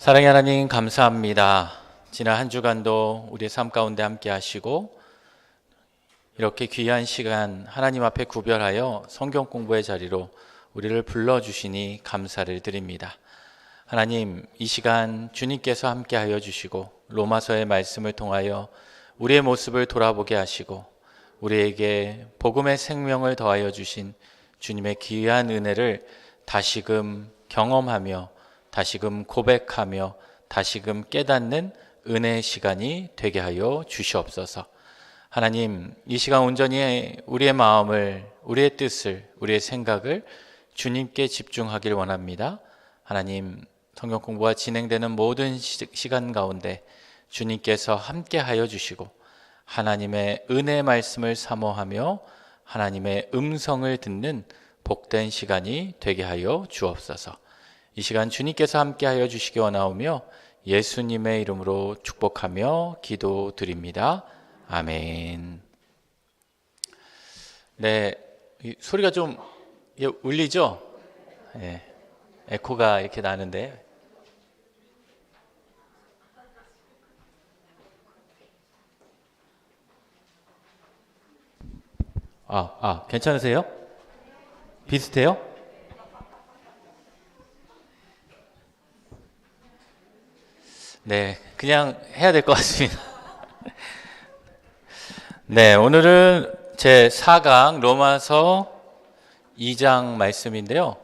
사랑의 하나님 감사합니다. 지난 한 주간도 우리의 삶 가운데 함께 하시고 이렇게 귀한 시간 하나님 앞에 구별하여 성경 공부의 자리로 우리를 불러주시니 감사를 드립니다. 하나님, 이 시간 주님께서 함께 하여 주시고 로마서의 말씀을 통하여 우리의 모습을 돌아보게 하시고 우리에게 복음의 생명을 더하여 주신 주님의 귀한 은혜를 다시금 경험하며 다시금 고백하며 다시금 깨닫는 은혜의 시간이 되게 하여 주시옵소서. 하나님, 이 시간 온전히 우리의 마음을, 우리의 뜻을, 우리의 생각을 주님께 집중하길 원합니다. 하나님, 성경 공부가 진행되는 모든 시간 가운데 주님께서 함께 하여 주시고 하나님의 은혜의 말씀을 사모하며 하나님의 음성을 듣는 복된 시간이 되게 하여 주옵소서. 이 시간 주님께서 함께 하여 주시기 원하오며 예수님의 이름으로 축복하며 기도드립니다. 아멘. 네, 소리가 좀 울리죠? 네, 에코가 이렇게 나는데. 괜찮으세요? 비슷해요? 네, 그냥 해야 될 것 같습니다. 네, 오늘은 제 4강 로마서 2장 말씀인데요.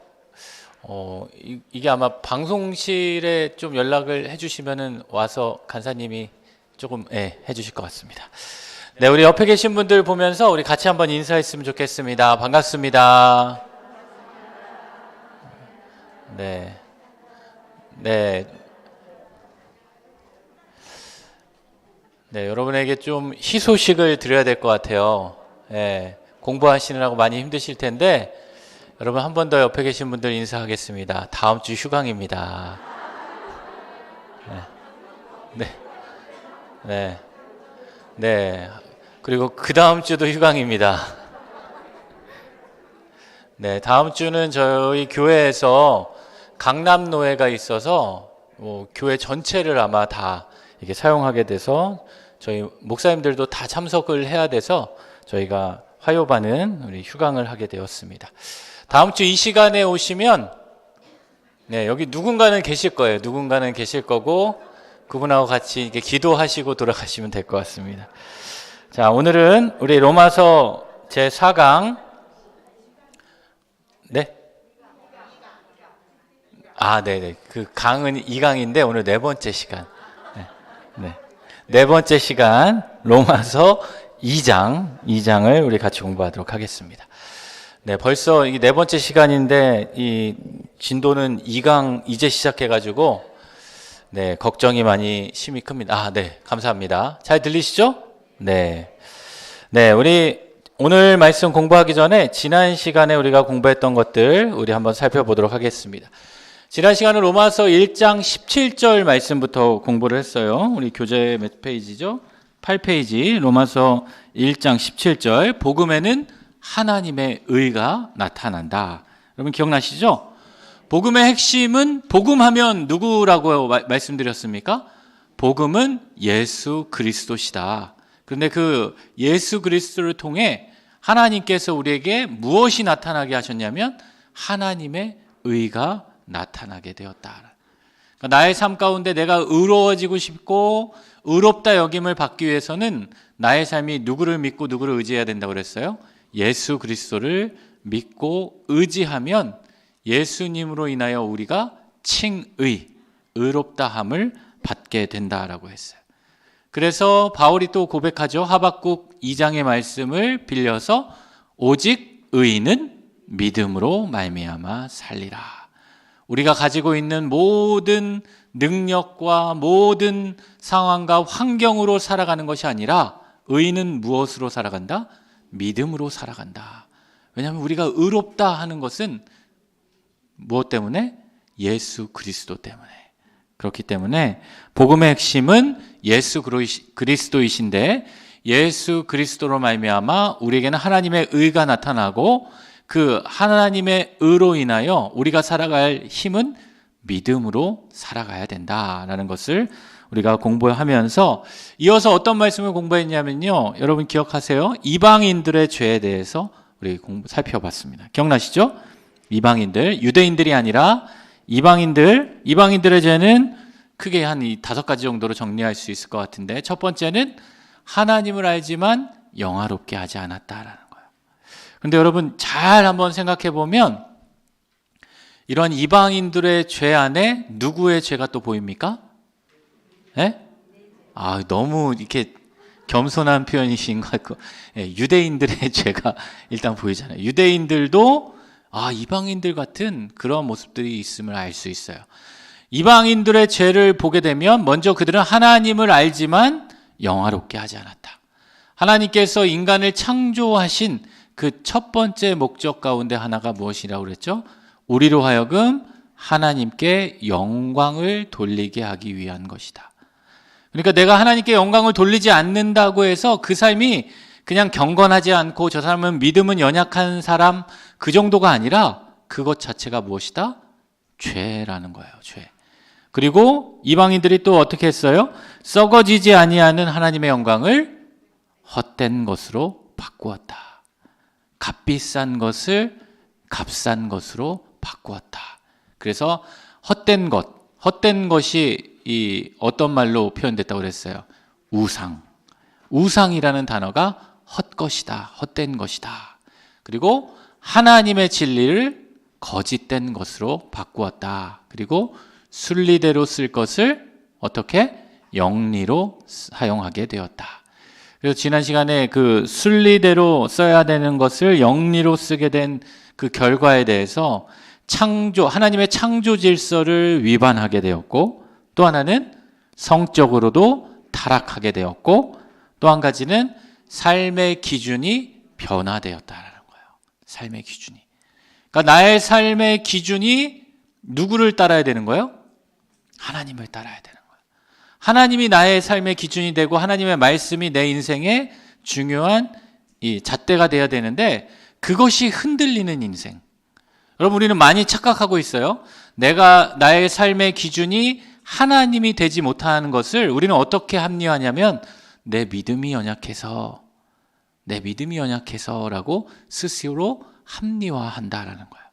이게 아마 방송실에 좀 연락을 해주시면은 와서 간사님이 조금 해주실 것 같습니다. 네, 우리 옆에 계신 분들 보면서 우리 같이 한번 인사했으면 좋겠습니다. 반갑습니다. 네, 네. 네, 여러분에게 좀 희소식을 드려야 될 것 같아요. 공부하시느라고 많이 힘드실 텐데 여러분 한 번 더 옆에 계신 분들 인사하겠습니다. 다음 주 휴강입니다. 네. 그리고 그 다음 주도 휴강입니다. 네, 다음 주는 저희 교회에서 강남노회가 있어서 교회 전체를 아마 다 이게 사용하게 돼서 저희 목사님들도 다 참석을 해야 돼서 저희가 화요반은 우리 휴강을 하게 되었습니다. 다음 주 이 시간에 오시면 여기 누군가는 계실 거예요. 누군가는 계실 거고 그분하고 같이 이렇게 기도하시고 돌아가시면 될 것 같습니다. 자, 오늘은 우리 로마서 제 4강 네네. 그 강은 2강인데 오늘 네 번째 시간. 네 번째 시간 로마서 2장을 우리 같이 공부하도록 하겠습니다. 네, 벌써 이게 네 번째 시간인데 이 진도는 2강 이제 시작해가지고 걱정이 많이 심히 큽니다. 네, 감사합니다. 잘 들리시죠? 네, 우리 오늘 말씀 공부하기 전에 지난 시간에 우리가 공부했던 것들 우리 한번 살펴보도록 하겠습니다. 지난 시간은 로마서 1장 17절 말씀부터 공부를 했어요. 우리 교재 몇 페이지죠? 8페이지 로마서 1장 17절 복음에는 하나님의 의가 나타난다. 여러분 기억나시죠? 복음의 핵심은 복음하면 누구라고 말씀드렸습니까? 복음은 예수 그리스도시다. 그런데 그 예수 그리스도를 통해 하나님께서 우리에게 무엇이 나타나게 하셨냐면 하나님의 의가 나타나게 되었다. 그러니까 나의 삶 가운데 내가 의로워지고 싶고 의롭다 여김을 받기 위해서는 나의 삶이 누구를 믿고 누구를 의지해야 된다고 그랬어요? 예수 그리스도를 믿고 의지하면 예수님으로 인하여 우리가 칭의, 의롭다함을 받게 된다라고 했어요. 그래서 바울이 또 고백하죠. 하박국 2장의 말씀을 빌려서 오직 의인은 믿음으로 말미암아 살리라. 우리가 가지고 있는 모든 능력과 모든 상황과 환경으로 살아가는 것이 아니라 의인은 무엇으로 살아간다? 믿음으로 살아간다. 왜냐하면 우리가 의롭다 하는 것은 무엇 때문에? 예수 그리스도 때문에. 그렇기 때문에 복음의 핵심은 예수 그리스도이신데 예수 그리스도로 말미암아 우리에게는 하나님의 의가 나타나고 그 하나님의 의로 인하여 우리가 살아갈 힘은 믿음으로 살아가야 된다라는 것을 우리가 공부하면서 이어서 어떤 말씀을 공부했냐면요. 여러분 기억하세요? 이방인들의 죄에 대해서 우리 살펴봤습니다. 기억나시죠? 이방인들, 유대인들이 아니라 이방인들의 죄는 크게 한 이 5가지 정도로 정리할 수 있을 것 같은데, 첫 번째는 하나님을 알지만 영화롭게 하지 않았다라는 거예요. 그런데 여러분 잘 한번 생각해 보면 이런 이방인들의 죄 안에 누구의 죄가 또 보입니까? 예? 너무 이렇게 겸손한 표현이신 것 같고, 유대인들의 죄가 일단 보이잖아요. 유대인들도 이방인들 같은 그런 모습들이 있음을 알 수 있어요. 이방인들의 죄를 보게 되면 먼저 그들은 하나님을 알지만 영화롭게 하지 않았다. 하나님께서 인간을 창조하신 그 첫 번째 목적 가운데 하나가 무엇이라고 그랬죠? 우리로 하여금 하나님께 영광을 돌리게 하기 위한 것이다. 그러니까 내가 하나님께 영광을 돌리지 않는다고 해서 그 삶이 그냥 경건하지 않고 저 사람은 믿음은 연약한 사람 그 정도가 아니라 그것 자체가 무엇이다? 죄라는 거예요. 죄. 그리고 이방인들이 또 어떻게 했어요? 썩어지지 아니하는 하나님의 영광을 헛된 것으로 바꾸었다. 값비싼 것을 값싼 것으로 바꾸었다. 그래서 헛된 것이 이 어떤 말로 표현됐다고 그랬어요? 우상이라는 단어가 헛것이다, 헛된 것이다. 그리고 하나님의 진리를 거짓된 것으로 바꾸었다. 그리고 순리대로 쓸 것을 어떻게? 영리로 사용하게 되었다. 그래서 지난 시간에 그 순리대로 써야 되는 것을 영리로 쓰게 된 그 결과에 대해서 하나님의 창조 질서를 위반하게 되었고, 또 하나는 성적으로도 타락하게 되었고, 또 한 가지는 삶의 기준이 변화되었다라는 거예요. 삶의 기준이. 그러니까 나의 삶의 기준이 누구를 따라야 되는 거예요? 하나님을 따라야 되는 거예요. 하나님이 나의 삶의 기준이 되고 하나님의 말씀이 내 인생의 중요한 이 잣대가 돼야 되는데, 그것이 흔들리는 인생. 여러분, 우리는 많이 착각하고 있어요. 나의 삶의 기준이 하나님이 되지 못하는 것을 우리는 어떻게 합리화하냐면 내 믿음이 연약해서라고 스스로 합리화한다라는 거예요.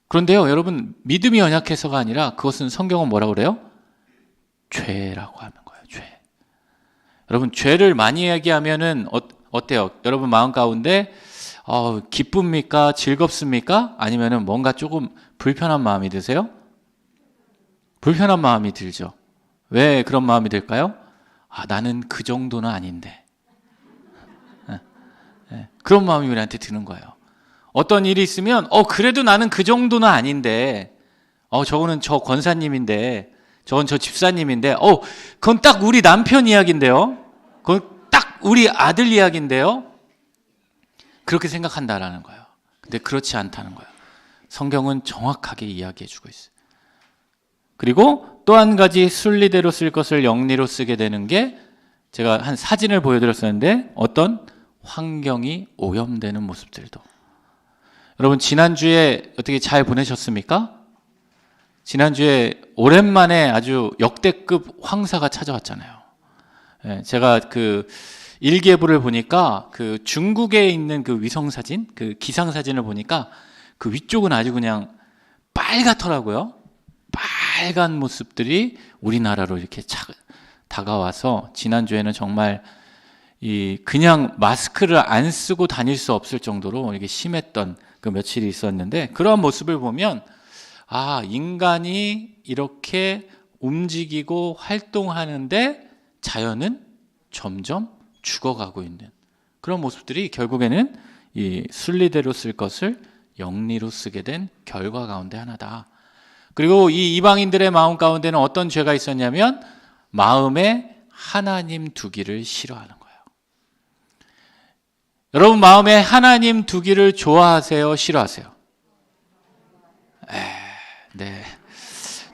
그런데요, 여러분, 믿음이 연약해서가 아니라 그것은 성경은 뭐라고 그래요? 죄라고 하는 거예요. 죄. 여러분, 죄를 많이 얘기하면은 어때요? 여러분 마음 가운데 기쁩니까? 즐겁습니까? 아니면은 뭔가 조금 불편한 마음이 드세요? 불편한 마음이 들죠. 왜 그런 마음이 들까요? 나는 그 정도는 아닌데. 그런 마음이 우리한테 드는 거예요. 어떤 일이 있으면 그래도 나는 그 정도는 아닌데, 저거는 저 권사님인데, 저건 저 집사님인데, 그건 딱 우리 남편 이야기인데요. 그건 딱 우리 아들 이야기인데요. 그렇게 생각한다라는 거예요. 근데 그렇지 않다는 거예요. 성경은 정확하게 이야기해주고 있어요. 그리고 또 한 가지 순리대로 쓸 것을 영리로 쓰게 되는 게, 제가 한 사진을 보여드렸었는데 어떤 환경이 오염되는 모습들도. 여러분, 지난주에 어떻게 잘 보내셨습니까? 지난주에 오랜만에 아주 역대급 황사가 찾아왔잖아요. 제가 그 일기예보를 보니까 그 중국에 있는 그 위성사진, 그 기상사진을 보니까 그 위쪽은 아주 그냥 빨갛더라고요. 빨간 모습들이 우리나라로 이렇게 다가와서 지난주에는 정말 그냥 마스크를 안 쓰고 다닐 수 없을 정도로 이렇게 심했던 그 며칠이 있었는데, 그런 모습을 보면 인간이 이렇게 움직이고 활동하는데 자연은 점점 죽어가고 있는 그런 모습들이 결국에는 이 순리대로 쓸 것을 영리로 쓰게 된 결과 가운데 하나다. 그리고 이 이방인들의 마음 가운데는 어떤 죄가 있었냐면 마음에 하나님 두기를 싫어하는 거예요. 여러분, 마음에 하나님 두기를 좋아하세요? 싫어하세요? 네,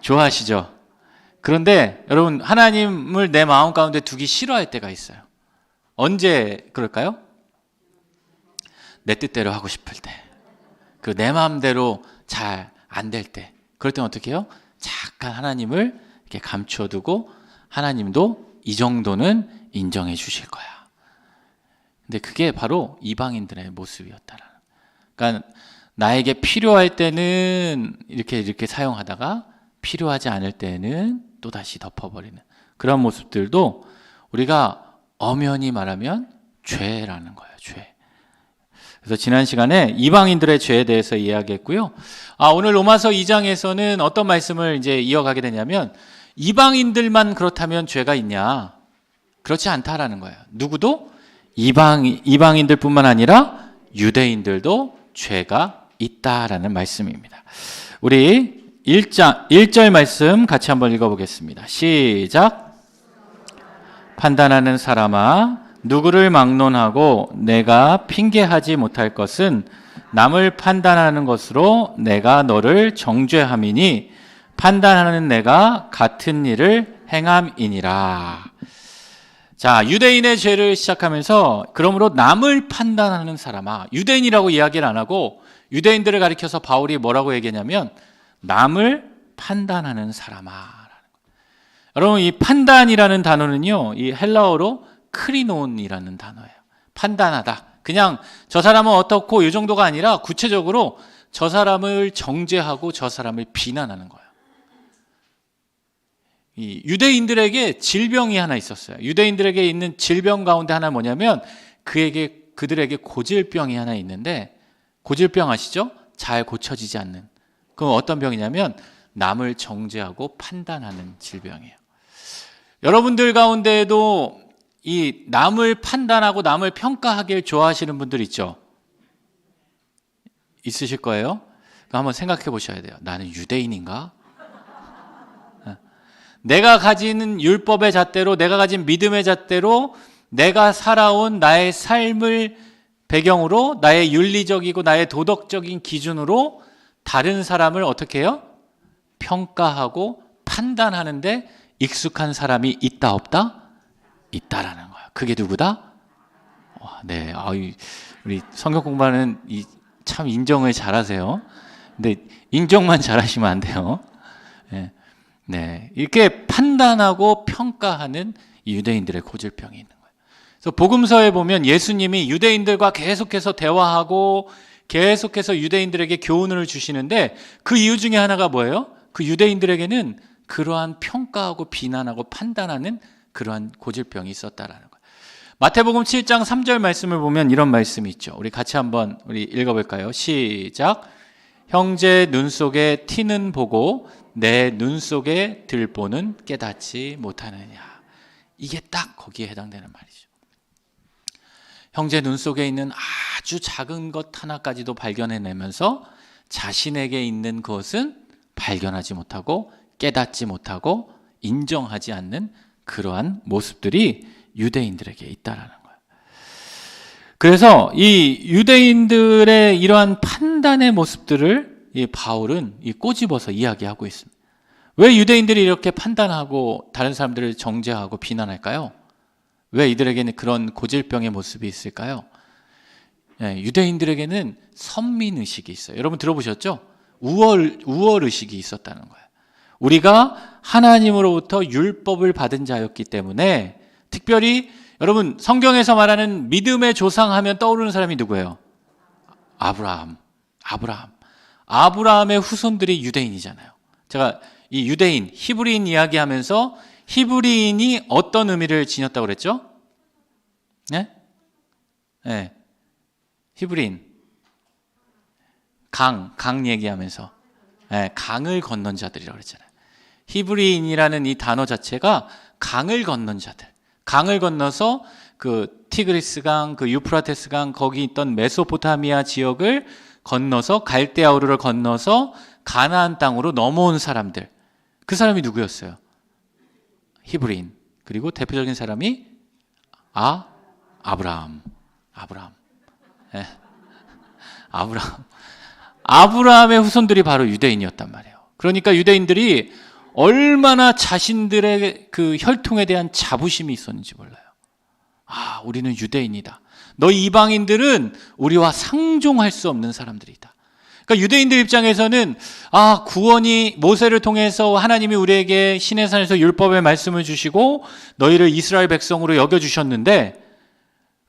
좋아하시죠? 그런데 여러분, 하나님을 내 마음 가운데 두기 싫어할 때가 있어요. 언제 그럴까요? 내 뜻대로 하고 싶을 때, 내 마음대로 잘 안 될 때, 그럴 때는 어떻게 해요? 잠깐 하나님을 이렇게 감춰두고 하나님도 이 정도는 인정해 주실 거야. 근데 그게 바로 이방인들의 모습이었다라는. 그러니까 나에게 필요할 때는 이렇게 사용하다가 필요하지 않을 때는 또 다시 덮어버리는 그런 모습들도 우리가 엄연히 말하면 죄라는 거예요. 죄. 그래서 지난 시간에 이방인들의 죄에 대해서 이야기했고요. 오늘 로마서 2장에서는 어떤 말씀을 이제 이어가게 되냐면 이방인들만 그렇다면 죄가 있냐? 그렇지 않다라는 거예요. 누구도 이방인들뿐만 아니라 유대인들도 죄가 있다라는 말씀입니다. 우리 1절 말씀 같이 한번 읽어보겠습니다. 시작. 판단하는 사람아, 누구를 막론하고 내가 핑계하지 못할 것은 남을 판단하는 것으로 내가 너를 정죄함이니 판단하는 내가 같은 일을 행함이니라. 자, 유대인의 죄를 시작하면서 그러므로 남을 판단하는 사람아, 유대인이라고 이야기를 안 하고 유대인들을 가리켜서 바울이 뭐라고 얘기하냐면 남을 판단하는 사람아. 여러분, 이 판단이라는 단어는요, 이 헬라어로 크리논이라는 단어예요. 판단하다. 그냥 저 사람은 어떻고 이 정도가 아니라 구체적으로 저 사람을 정죄하고 저 사람을 비난하는 거예요. 이 유대인들에게 질병이 하나 있었어요. 유대인들에게 있는 질병 가운데 하나 뭐냐면 그들에게 고질병이 하나 있는데, 고질병 아시죠? 잘 고쳐지지 않는. 그건 어떤 병이냐면 남을 정죄하고 판단하는 질병이에요. 여러분들 가운데에도 이 남을 판단하고 남을 평가하길 좋아하시는 분들 있죠? 있으실 거예요. 한번 생각해 보셔야 돼요. 나는 유대인인가? 내가 가진 율법의 잣대로, 내가 가진 믿음의 잣대로, 내가 살아온 나의 삶을 배경으로, 나의 윤리적이고 나의 도덕적인 기준으로 다른 사람을 어떻게 해요? 평가하고 판단하는데 익숙한 사람이 있다 없다? 있다라는 거야. 그게 누구다? 네, 우리 성경 공부하는 참 인정을 잘하세요. 근데 인정만 잘하시면 안 돼요. 네, 이렇게 판단하고 평가하는 유대인들의 고질병이 있는 거예요. 그래서 복음서에 보면 예수님이 유대인들과 계속해서 대화하고 계속해서 유대인들에게 교훈을 주시는데 그 이유 중에 하나가 뭐예요? 그 유대인들에게는 그러한 평가하고 비난하고 판단하는 그러한 고질병이 있었다라는 거예요. 마태복음 7장 3절 말씀을 보면 이런 말씀이 있죠. 우리 같이 한번 읽어볼까요? 시작. 형제 눈 속에 티는 보고 내 눈 속에 들보는 깨닫지 못하느냐. 이게 딱 거기에 해당되는 말이죠. 형제 눈 속에 있는 아주 작은 것 하나까지도 발견해내면서 자신에게 있는 것은 발견하지 못하고 깨닫지 못하고 인정하지 않는 그러한 모습들이 유대인들에게 있다라는 거예요. 그래서 이 유대인들의 이러한 판단의 모습들을 이 바울은 꼬집어서 이야기하고 있습니다. 왜 유대인들이 이렇게 판단하고 다른 사람들을 정죄하고 비난할까요? 왜 이들에게는 그런 고질병의 모습이 있을까요? 유대인들에게는 선민의식이 있어요. 여러분 들어보셨죠? 우월의식이 있었다는 거예요. 우리가 하나님으로부터 율법을 받은 자였기 때문에, 특별히 여러분 성경에서 말하는 믿음의 조상 하면 떠오르는 사람이 누구예요? 아브라함의 후손들이 유대인이잖아요. 제가 이 유대인, 히브리인 이야기하면서 히브리인이 어떤 의미를 지녔다고 그랬죠? 네? 네. 히브리인. 강 얘기하면서. 네, 강을 건넌 자들이라고 그랬잖아요. 히브리인이라는 이 단어 자체가 강을 건넌 자들. 강을 건너서 그 티그리스 강, 그 유프라테스 강, 거기 있던 메소포타미아 지역을 건너서 갈대아우르를 건너서 가나안 땅으로 넘어온 사람들. 그 사람이 누구였어요? 히브리인. 그리고 대표적인 사람이 아브라함. 네. 아브라함의 후손들이 바로 유대인이었단 말이에요. 그러니까 유대인들이 얼마나 자신들의 그 혈통에 대한 자부심이 있었는지 몰라요. 우리는 유대인이다. 너희 이방인들은 우리와 상종할 수 없는 사람들이다. 그러니까 유대인들 입장에서는 구원이 모세를 통해서 하나님이 우리에게 시내산에서 율법의 말씀을 주시고 너희를 이스라엘 백성으로 여겨주셨는데,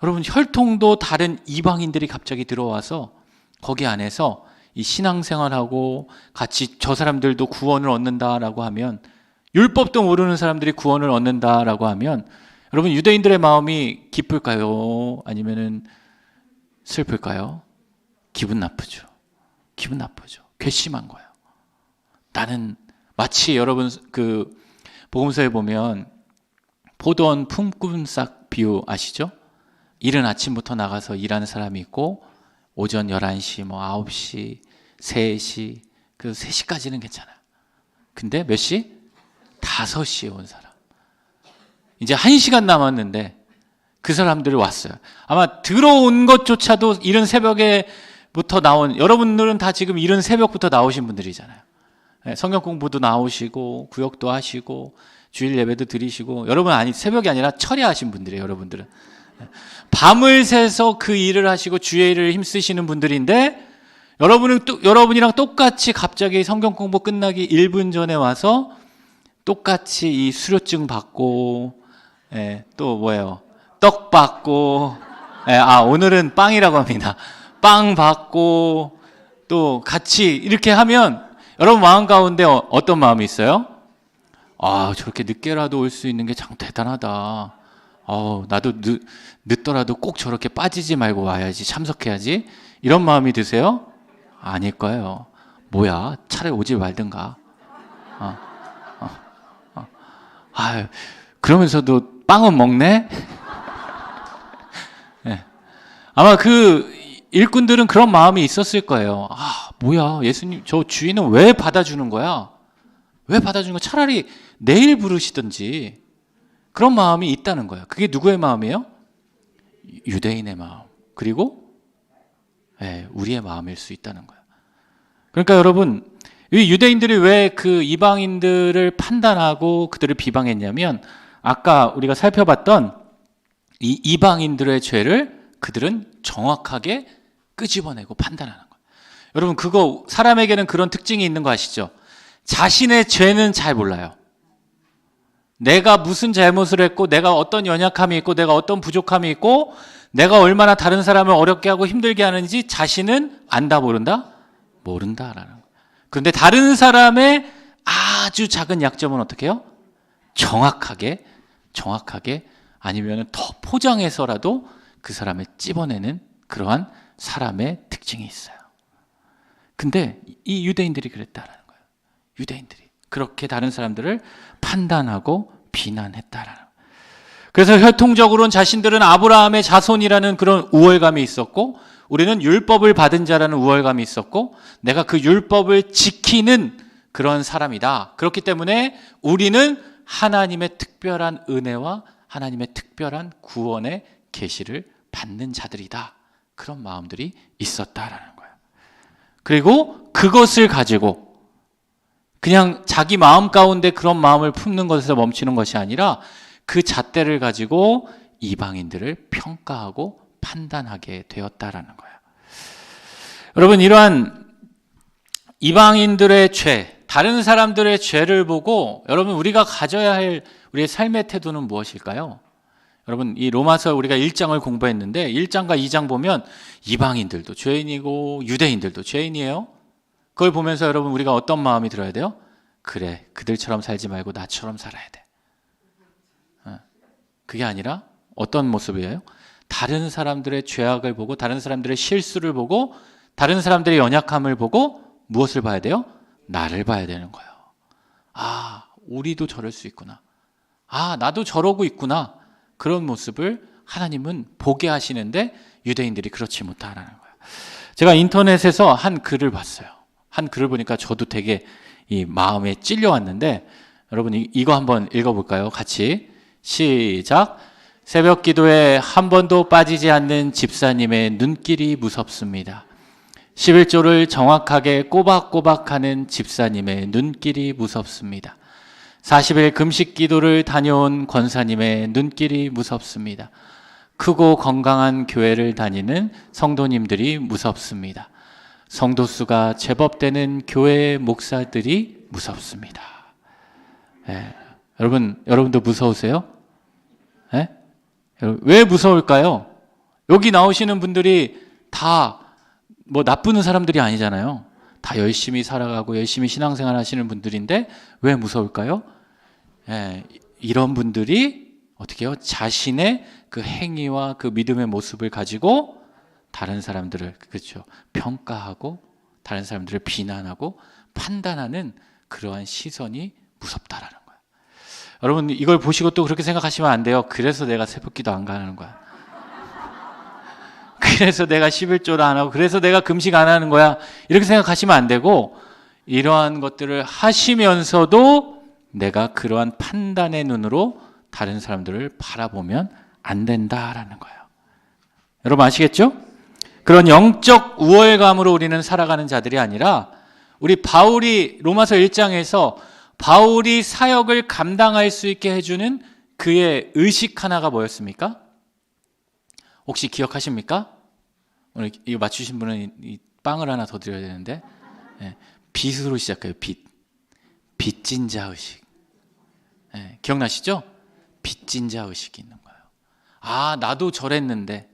여러분 혈통도 다른 이방인들이 갑자기 들어와서 거기 안에서 이 신앙생활하고 같이 저 사람들도 구원을 얻는다라고 하면, 율법도 모르는 사람들이 구원을 얻는다라고 하면 여러분 유대인들의 마음이 기쁠까요? 아니면은 슬플까요? 기분 나쁘죠. 기분 나쁘죠. 괘씸한 거예요. 나는 마치 여러분 그 복음서에 보면 포도원 품꾼싹 비유 아시죠? 이른 아침부터 나가서 일하는 사람이 있고 오전 11시, 9시, 3시, 그 3시까지는 괜찮아요. 근데 몇 시? 5시에 온 사람. 이제 1시간 남았는데 그 사람들이 왔어요. 아마 들어온 것조차도 이른 새벽에부터 나온, 여러분들은 다 지금 이른 새벽부터 나오신 분들이잖아요. 성경 공부도 나오시고 구역도 하시고 주일 예배도 드리시고, 여러분 새벽이 아니라 철야하신 분들이에요. 여러분들은 밤을 새서 그 일을 하시고 주의 일을 힘쓰시는 분들인데, 여러분이랑 똑같이 갑자기 성경 공부 끝나기 1분 전에 와서 똑같이 이 수료증 받고, 또 뭐예요? 떡 받고, 오늘은 빵이라고 합니다. 빵 받고, 또 같이 이렇게 하면 여러분 마음 가운데 어떤 마음이 있어요? 저렇게 늦게라도 올 수 있는 게 참 대단하다. 나도 늦더라도 꼭 저렇게 빠지지 말고 와야지, 참석해야지. 이런 마음이 드세요? 아닐 거예요. 뭐야, 차라리 오지 말든가. 그러면서도 빵은 먹네? 네. 아마 그 일꾼들은 그런 마음이 있었을 거예요. 뭐야, 예수님, 저 주인은 왜 받아주는 거야? 왜 받아주는 거야? 차라리 내일 부르시든지. 그런 마음이 있다는 거예요. 그게 누구의 마음이에요? 유대인의 마음. 그리고 우리의 마음일 수 있다는 거예요. 그러니까 여러분, 이 유대인들이 왜 그 이방인들을 판단하고 그들을 비방했냐면, 아까 우리가 살펴봤던 이 이방인들의 죄를 그들은 정확하게 끄집어내고 판단하는 거예요. 여러분, 그거 사람에게는 그런 특징이 있는 거 아시죠? 자신의 죄는 잘 몰라요. 내가 무슨 잘못을 했고, 내가 어떤 연약함이 있고, 내가 어떤 부족함이 있고, 내가 얼마나 다른 사람을 어렵게 하고 힘들게 하는지 자신은 안다, 모른다? 모른다라는 거예요. 그런데 다른 사람의 아주 작은 약점은 어떻게 해요? 정확하게 아니면 더 포장해서라도 그 사람을 찝어내는 그러한 사람의 특징이 있어요. 근데 이 유대인들이 그랬다라는 거예요. 유대인들이 그렇게 다른 사람들을 판단하고 비난했다라는 거예요. 그래서 혈통적으로는 자신들은 아브라함의 자손이라는 그런 우월감이 있었고, 우리는 율법을 받은 자라는 우월감이 있었고, 내가 그 율법을 지키는 그런 사람이다. 그렇기 때문에 우리는 하나님의 특별한 은혜와 하나님의 특별한 구원의 계시를 받는 자들이다. 그런 마음들이 있었다라는 거예요. 그리고 그것을 가지고 그냥 자기 마음 가운데 그런 마음을 품는 것에서 멈추는 것이 아니라 그 잣대를 가지고 이방인들을 평가하고 판단하게 되었다라는 거예요. 여러분, 이러한 이방인들의 죄, 다른 사람들의 죄를 보고 여러분 우리가 가져야 할 우리의 삶의 태도는 무엇일까요? 여러분, 이 로마서 우리가 1장을 공부했는데 1장과 2장 보면 이방인들도 죄인이고 유대인들도 죄인이에요. 그걸 보면서 여러분 우리가 어떤 마음이 들어야 돼요? 그래, 그들처럼 살지 말고 나처럼 살아야 돼. 그게 아니라 어떤 모습이에요? 다른 사람들의 죄악을 보고, 다른 사람들의 실수를 보고, 다른 사람들의 연약함을 보고 무엇을 봐야 돼요? 나를 봐야 되는 거예요. 우리도 저럴 수 있구나. 나도 저러고 있구나. 그런 모습을 하나님은 보게 하시는데 유대인들이 그렇지 못하라는 거예요. 제가 인터넷에서 한 글을 봤어요. 한 글을 보니까 저도 되게 이 마음에 찔려왔는데, 여러분 이거 한번 읽어볼까요? 같이 시작. 새벽 기도에 한 번도 빠지지 않는 집사님의 눈길이 무섭습니다. 11조를 정확하게 꼬박꼬박하는 집사님의 눈길이 무섭습니다. 40일 금식 기도를 다녀온 권사님의 눈길이 무섭습니다. 크고 건강한 교회를 다니는 성도님들이 무섭습니다. 성도 수가 제법 되는 교회 목사들이 무섭습니다. 예. 여러분도 무서우세요? 예? 왜 무서울까요? 여기 나오시는 분들이 다 뭐 나쁜 사람들이 아니잖아요. 다 열심히 살아가고 열심히 신앙생활 하시는 분들인데 왜 무서울까요? 예, 이런 분들이 어떻게 해요? 자신의 그 행위와 그 믿음의 모습을 가지고 다른 사람들을 그렇죠. 평가하고 다른 사람들을 비난하고 판단하는 그러한 시선이 무섭다라는 거예요. 여러분 이걸 보시고 또 그렇게 생각하시면 안 돼요. 그래서 내가 새벽기도 안 가는 거야. 그래서 내가 11조를 안 하고 그래서 내가 금식 안 하는 거야. 이렇게 생각하시면 안 되고 이러한 것들을 하시면서도 내가 그러한 판단의 눈으로 다른 사람들을 바라보면 안 된다라는 거예요. 여러분 아시겠죠? 그런 영적 우월감으로 우리는 살아가는 자들이 아니라 우리 바울이 로마서 1장에서 바울이 사역을 감당할 수 있게 해주는 그의 의식 하나가 뭐였습니까? 혹시 기억하십니까? 오늘 이거 맞추신 분은 이 빵을 하나 더 드려야 되는데 빚으로 시작해요. 빚진 자 의식. 기억나시죠? 빚진 자 의식이 있는 거예요. 아, 나도 저랬는데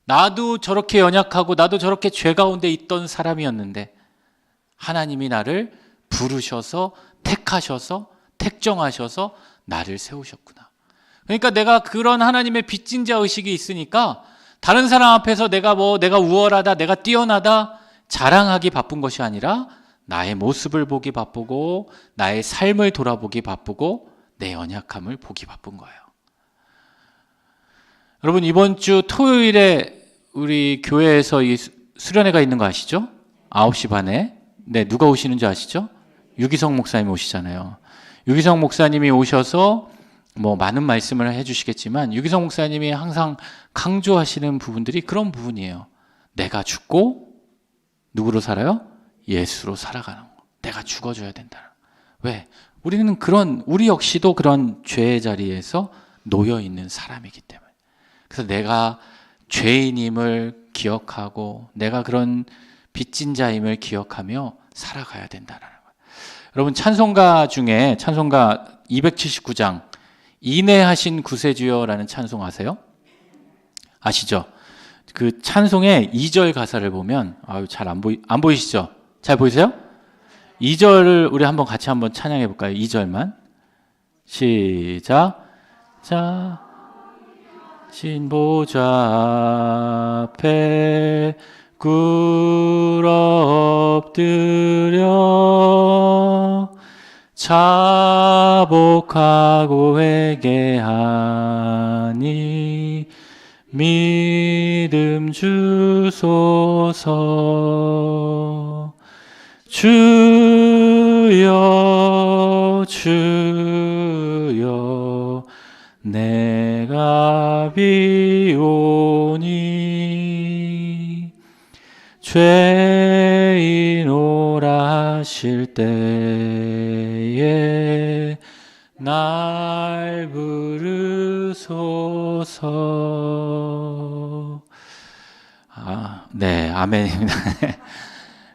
나도 저렇게 연약하고 나도 저렇게 죄 가운데 있던 사람이었는데 하나님이 나를 부르셔서 택하셔서 택정하셔서 나를 세우셨구나. 그러니까 내가 그런 하나님의 빚진 자 의식이 있으니까 다른 사람 앞에서 내가 우월하다, 내가 뛰어나다 자랑하기 바쁜 것이 아니라 나의 모습을 보기 바쁘고 나의 삶을 돌아보기 바쁘고 내 연약함을 보기 바쁜 거예요. 여러분 이번 주 토요일에 우리 교회에서 이 수련회가 있는 거 아시죠? 9시 반에. 네, 누가 오시는 줄 아시죠? 유기성 목사님 오시잖아요. 유기성 목사님이 오셔서 뭐 많은 말씀을 해주시겠지만 유기성 목사님이 항상 강조하시는 부분들이 그런 부분이에요. 내가 죽고 누구로 살아요? 예수로 살아가는 거. 내가 죽어줘야 된다. 왜? 우리 역시도 그런 죄의 자리에서 놓여 있는 사람이기 때문에. 그래서 내가 죄인임을 기억하고 내가 그런 빚진 자임을 기억하며 살아가야 된다는 거예요. 여러분 찬송가 중에 찬송가 279장 인애하신 구세주여라는 찬송 아세요? 아시죠? 그 찬송의 2절 가사를 보면 잘 안 보이시죠? 잘 보이세요? 2절을 우리 한번 찬양해 볼까요? 2절만 시작. 자, 신보좌 앞에 꿇어 엎드려 자복하고 회개하니 믿음 주소서. 주여 주여 내가 비오니 죄인 오라 하실 때에 날 부르소서. 네, 아멘입니다.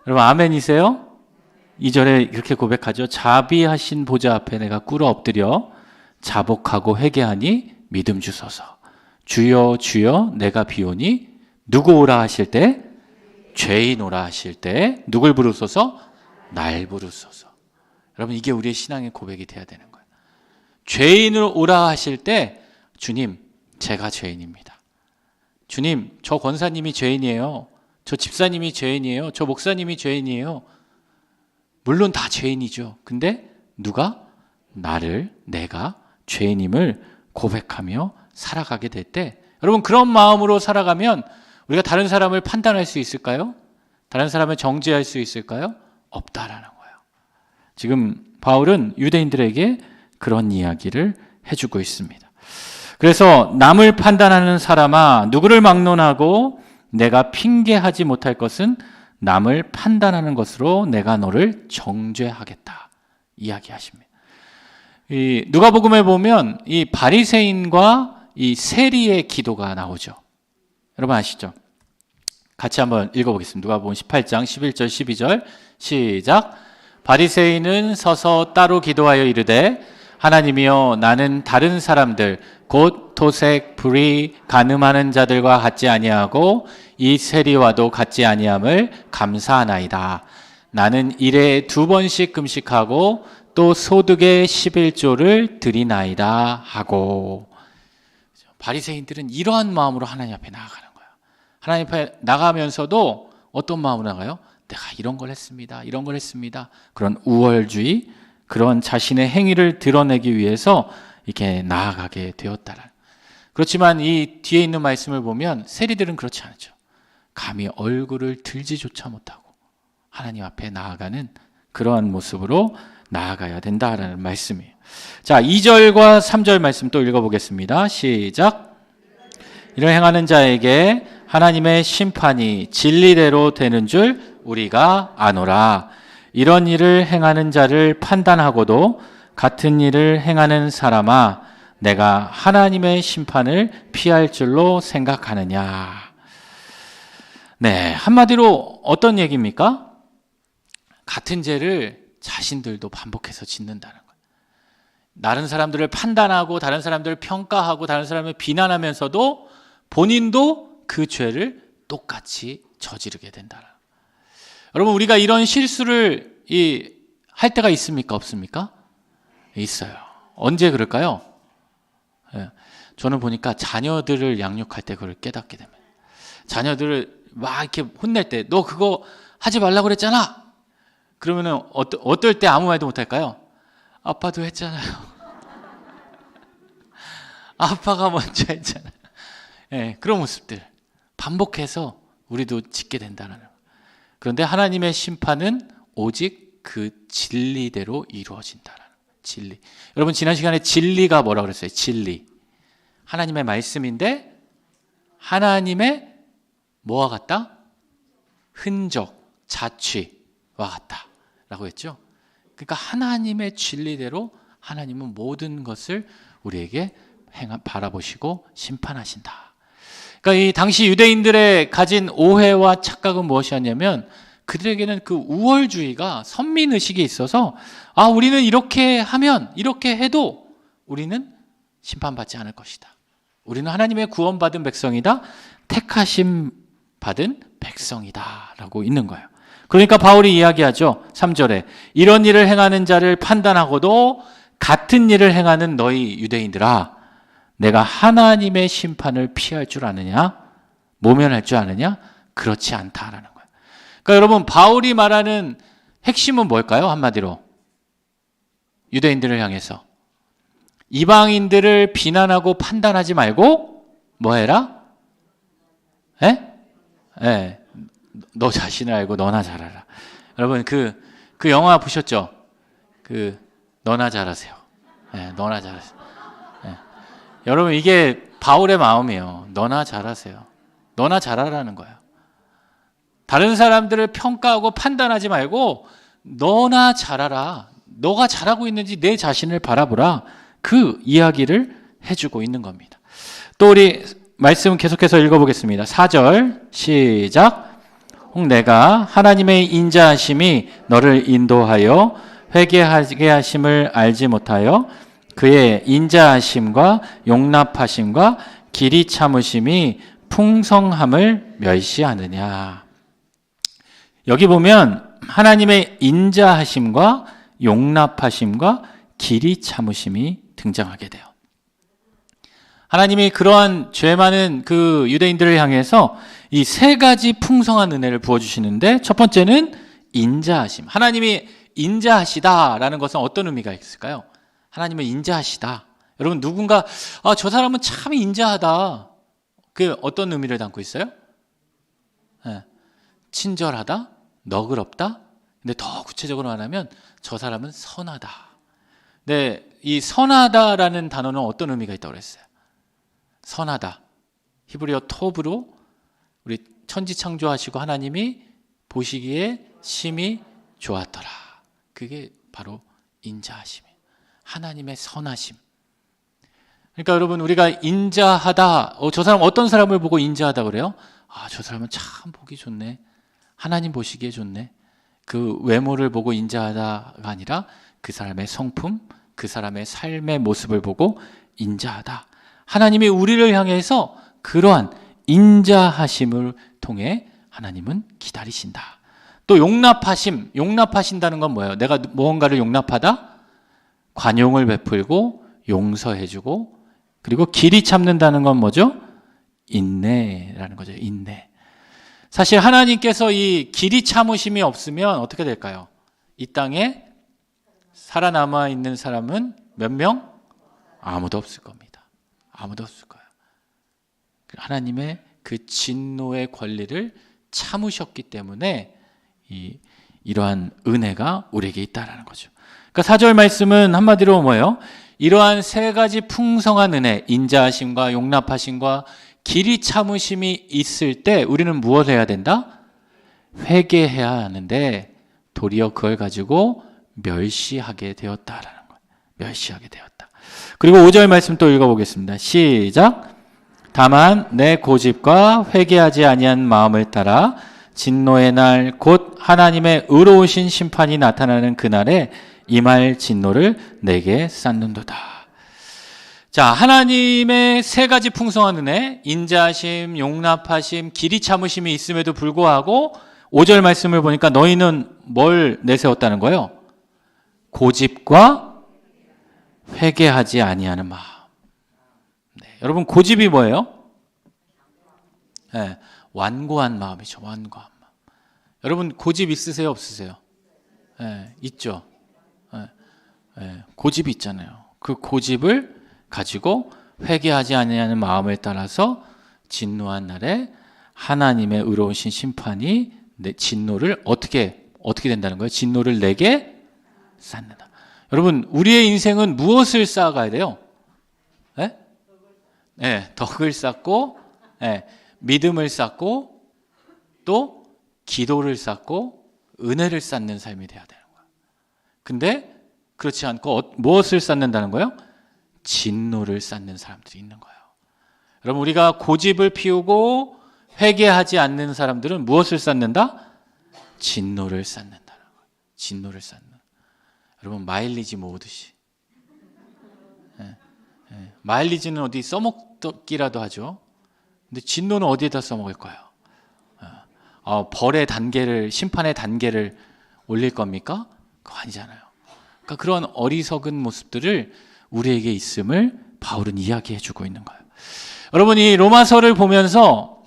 여러분 아멘이세요? 2절에 이렇게 고백하죠. 자비하신 보좌 앞에 내가 꿇어 엎드려 자복하고 회개하니 믿음 주소서. 주여 주여 내가 비오니 누구 오라 하실 때? 죄인 오라 하실 때 누굴 부르소서? 날 부르소서. 여러분 이게 우리의 신앙의 고백이 돼야 되는 거예요. 죄인을 오라 하실 때 주님 제가 죄인입니다. 주님 저 권사님이 죄인이에요. 저 집사님이 죄인이에요. 저 목사님이 죄인이에요. 물론 다 죄인이죠. 근데 누가? 내가 죄인임을 고백하며 살아가게 될 때 여러분 그런 마음으로 살아가면 우리가 다른 사람을 판단할 수 있을까요? 다른 사람을 정죄할 수 있을까요? 없다라는 거예요. 지금 바울은 유대인들에게 그런 이야기를 해주고 있습니다. 그래서 남을 판단하는 사람아 누구를 막론하고 내가 핑계하지 못할 것은 남을 판단하는 것으로 내가 너를 정죄하겠다 이야기하십니다. 이 누가복음에 보면 이 바리새인과 이 세리의 기도가 나오죠. 여러분 아시죠? 같이 한번 읽어보겠습니다. 누가복음 18장 11절 12절 시작. 바리새인은 서서 따로 기도하여 이르되 하나님이여 나는 다른 사람들 곧 토색, 불의, 간음하는 자들과 같지 아니하고 이 세리와도 같지 아니함을 감사하나이다. 나는 일에 2번씩 금식하고 또 소득의 11조를 드리나이다 하고. 바리새인들은 이러한 마음으로 하나님 앞에 나아가는 거예요. 하나님 앞에 나가면서도 어떤 마음으로 나가요? 내가 이런 걸 했습니다. 이런 걸 했습니다. 그런 우월주의, 그런 자신의 행위를 드러내기 위해서 이렇게 나아가게 되었다는. 그렇지만 이 뒤에 있는 말씀을 보면 세리들은 그렇지 않죠. 감히 얼굴을 들지조차 못하고 하나님 앞에 나아가는 그러한 모습으로 나아가야 된다라는 말씀이에요. 자, 2절과 3절 말씀 또 읽어보겠습니다. 시작. 이를 행하는 자에게 하나님의 심판이 진리대로 되는 줄 우리가 아노라. 이런 일을 행하는 자를 판단하고도 같은 일을 행하는 사람아, 내가 하나님의 심판을 피할 줄로 생각하느냐. 네, 한마디로 어떤 얘기입니까? 같은 죄를 자신들도 반복해서 짓는다는 거예요. 다른 사람들을 판단하고 다른 사람들을 평가하고 다른 사람을 비난하면서도 본인도 그 죄를 똑같이 저지르게 된다는 거예요. 여러분, 우리가 이런 실수를 할 때가 있습니까? 없습니까? 있어요. 언제 그럴까요? 저는 보니까 자녀들을 양육할 때 그걸 깨닫게 됩니다. 자녀들을 막 이렇게 혼낼 때, 너 그거 하지 말라고 그랬잖아. 그러면은 어떨 때 아무 말도 못할까요? 아빠도 했잖아요. 아빠가 먼저 했잖아요. 네, 그런 모습들 반복해서 우리도 짓게 된다는. 그런데 하나님의 심판은 오직 그 진리대로 이루어진다는. 진리. 여러분, 지난 시간에 진리가 뭐라고 그랬어요? 진리. 하나님의 말씀인데 하나님의 뭐와 같다? 흔적, 자취와 같다라고 했죠. 그러니까 하나님의 진리대로 하나님은 모든 것을 우리에게 바라보시고 심판하신다. 그러니까 이 당시 유대인들의 가진 오해와 착각은 무엇이었냐면, 그들에게는 그 우월주의가 선민의식이 있어서 우리는 이렇게 하면, 이렇게 해도 우리는 심판받지 않을 것이다. 우리는 하나님의 구원받은 백성이다. 택하심 받은 백성이다 라고 있는 거예요. 그러니까 바울이 이야기하죠. 3절에 이런 일을 행하는 자를 판단하고도 같은 일을 행하는 너희 유대인들아, 내가 하나님의 심판을 피할 줄 아느냐? 모면할 줄 아느냐? 그렇지 않다라는 거예요. 그러니까 여러분, 바울이 말하는 핵심은 뭘까요? 한마디로 유대인들을 향해서 이방인들을 비난하고 판단하지 말고 뭐 해라? 너 자신을 알고 너나 잘하라. 여러분, 그 영화 보셨죠? 너나 잘하세요. 너나 잘하세요. 여러분, 이게 바울의 마음이에요. 너나 잘하세요. 너나 잘하라는 거예요. 다른 사람들을 평가하고 판단하지 말고 너나 잘하라. 너가 잘하고 있는지 내 자신을 바라보라. 그 이야기를 해주고 있는 겁니다. 또 우리 말씀 계속해서 읽어보겠습니다. 4절 시작. 혹 내가 하나님의 인자하심이 너를 인도하여 회개하게 하심을 알지 못하여 그의 인자하심과 용납하심과 길이 참으심이 풍성함을 멸시하느냐. 여기 보면 하나님의 인자하심과 용납하심과 길이 참으심이 등장하게 돼요. 하나님이 그러한 죄 많은 그 유대인들을 향해서 이 세 가지 풍성한 은혜를 부어주시는데, 첫 번째는 인자하심. 하나님이 인자하시다라는 것은 어떤 의미가 있을까요? 하나님은 인자하시다. 여러분, 누군가 저 사람은 참 인자하다. 그 어떤 의미를 담고 있어요? 친절하다, 너그럽다. 근데 더 구체적으로 말하면 저 사람은 선하다. 네, 이 선하다라는 단어는 어떤 의미가 있다고 그랬어요? 선하다. 히브리어 톱으로 우리 천지 창조하시고 하나님이 보시기에 심히 좋았더라. 그게 바로 인자하심이에요. 하나님의 선하심. 그러니까 여러분, 우리가 인자하다. 저 사람 어떤 사람을 보고 인자하다 그래요? 아, 저 사람은 참 보기 좋네. 하나님 보시기에 좋네. 그 외모를 보고 인자하다가 아니라 그 사람의 성품, 그 사람의 삶의 모습을 보고 인자하다. 하나님이 우리를 향해서 그러한 인자하심을 통해 하나님은 기다리신다. 또 용납하심, 용납하신다는 건 뭐예요? 내가 무언가를 용납하다? 관용을 베풀고 용서해주고, 그리고 길이 참는다는 건 뭐죠? 인내라는 거죠. 인내. 사실 하나님께서 이 길이 참으심이 없으면 어떻게 될까요? 이 땅에 살아남아 있는 사람은 몇 명? 아무도 없을 겁니다. 아무도 없을 거예요. 하나님의 그 진노의 권리를 참으셨기 때문에 이러한 은혜가 우리에게 있다라는 거죠. 그러니까 4절 말씀은 한마디로 뭐예요? 이러한 세 가지 풍성한 은혜, 인자하심과 용납하심과 길이 참으심이 있을 때 우리는 무엇을 해야 된다? 회개해야 하는데 도리어 그걸 가지고 멸시하게 되었다라는 거예요. 멸시하게 되었다. 그리고 5절 말씀 또 읽어보겠습니다. 시작. 다만 내 고집과 회개하지 아니한 마음을 따라 진노의 날 곧 하나님의 의로우신 심판이 나타나는 그날에 임할 진노를 내게 쌓는도다. 자, 하나님의 세 가지 풍성한 은혜, 인자하심, 용납하심, 길이 참으심이 있음에도 불구하고 5절 말씀을 보니까 너희는 뭘 내세웠다는 거예요? 고집과 회개하지 아니하는 마음. 네, 여러분 고집이 뭐예요? 네, 완고한 마음이죠. 완고한 마음. 여러분 고집 있으세요? 없으세요? 네, 있죠. 네, 네, 고집이 있잖아요. 그 고집을 가지고 회개하지 아니하는 마음을 따라서 진노한 날에 하나님의 의로우신 심판이 내 진노를 어떻게 된다는 거예요? 진노를 내게 쌓는다. 여러분 우리의 인생은 무엇을 쌓아가야 돼요? 네? 네, 덕을 쌓고, 네, 믿음을 쌓고, 또 기도를 쌓고 은혜를 쌓는 삶이 돼야 되는 거예요. 근데 그렇지 않고 무엇을 쌓는다는 거예요? 진노를 쌓는 사람들이 있는 거예요. 여러분 우리가 고집을 피우고 회개하지 않는 사람들은 무엇을 쌓는다? 진노를 쌓는다는 거예요. 진노를 쌓는. 여러분 마일리지 모으듯이. 마일리지는 어디 써먹기라도 하죠. 근데 진노는 어디에다 써먹을 거예요? 벌의 단계를, 심판의 단계를 올릴 겁니까? 그거 아니잖아요. 그러니까 그런 어리석은 모습들을 우리에게 있음을 바울은 이야기해 주고 있는 거예요. 여러분 이 로마서를 보면서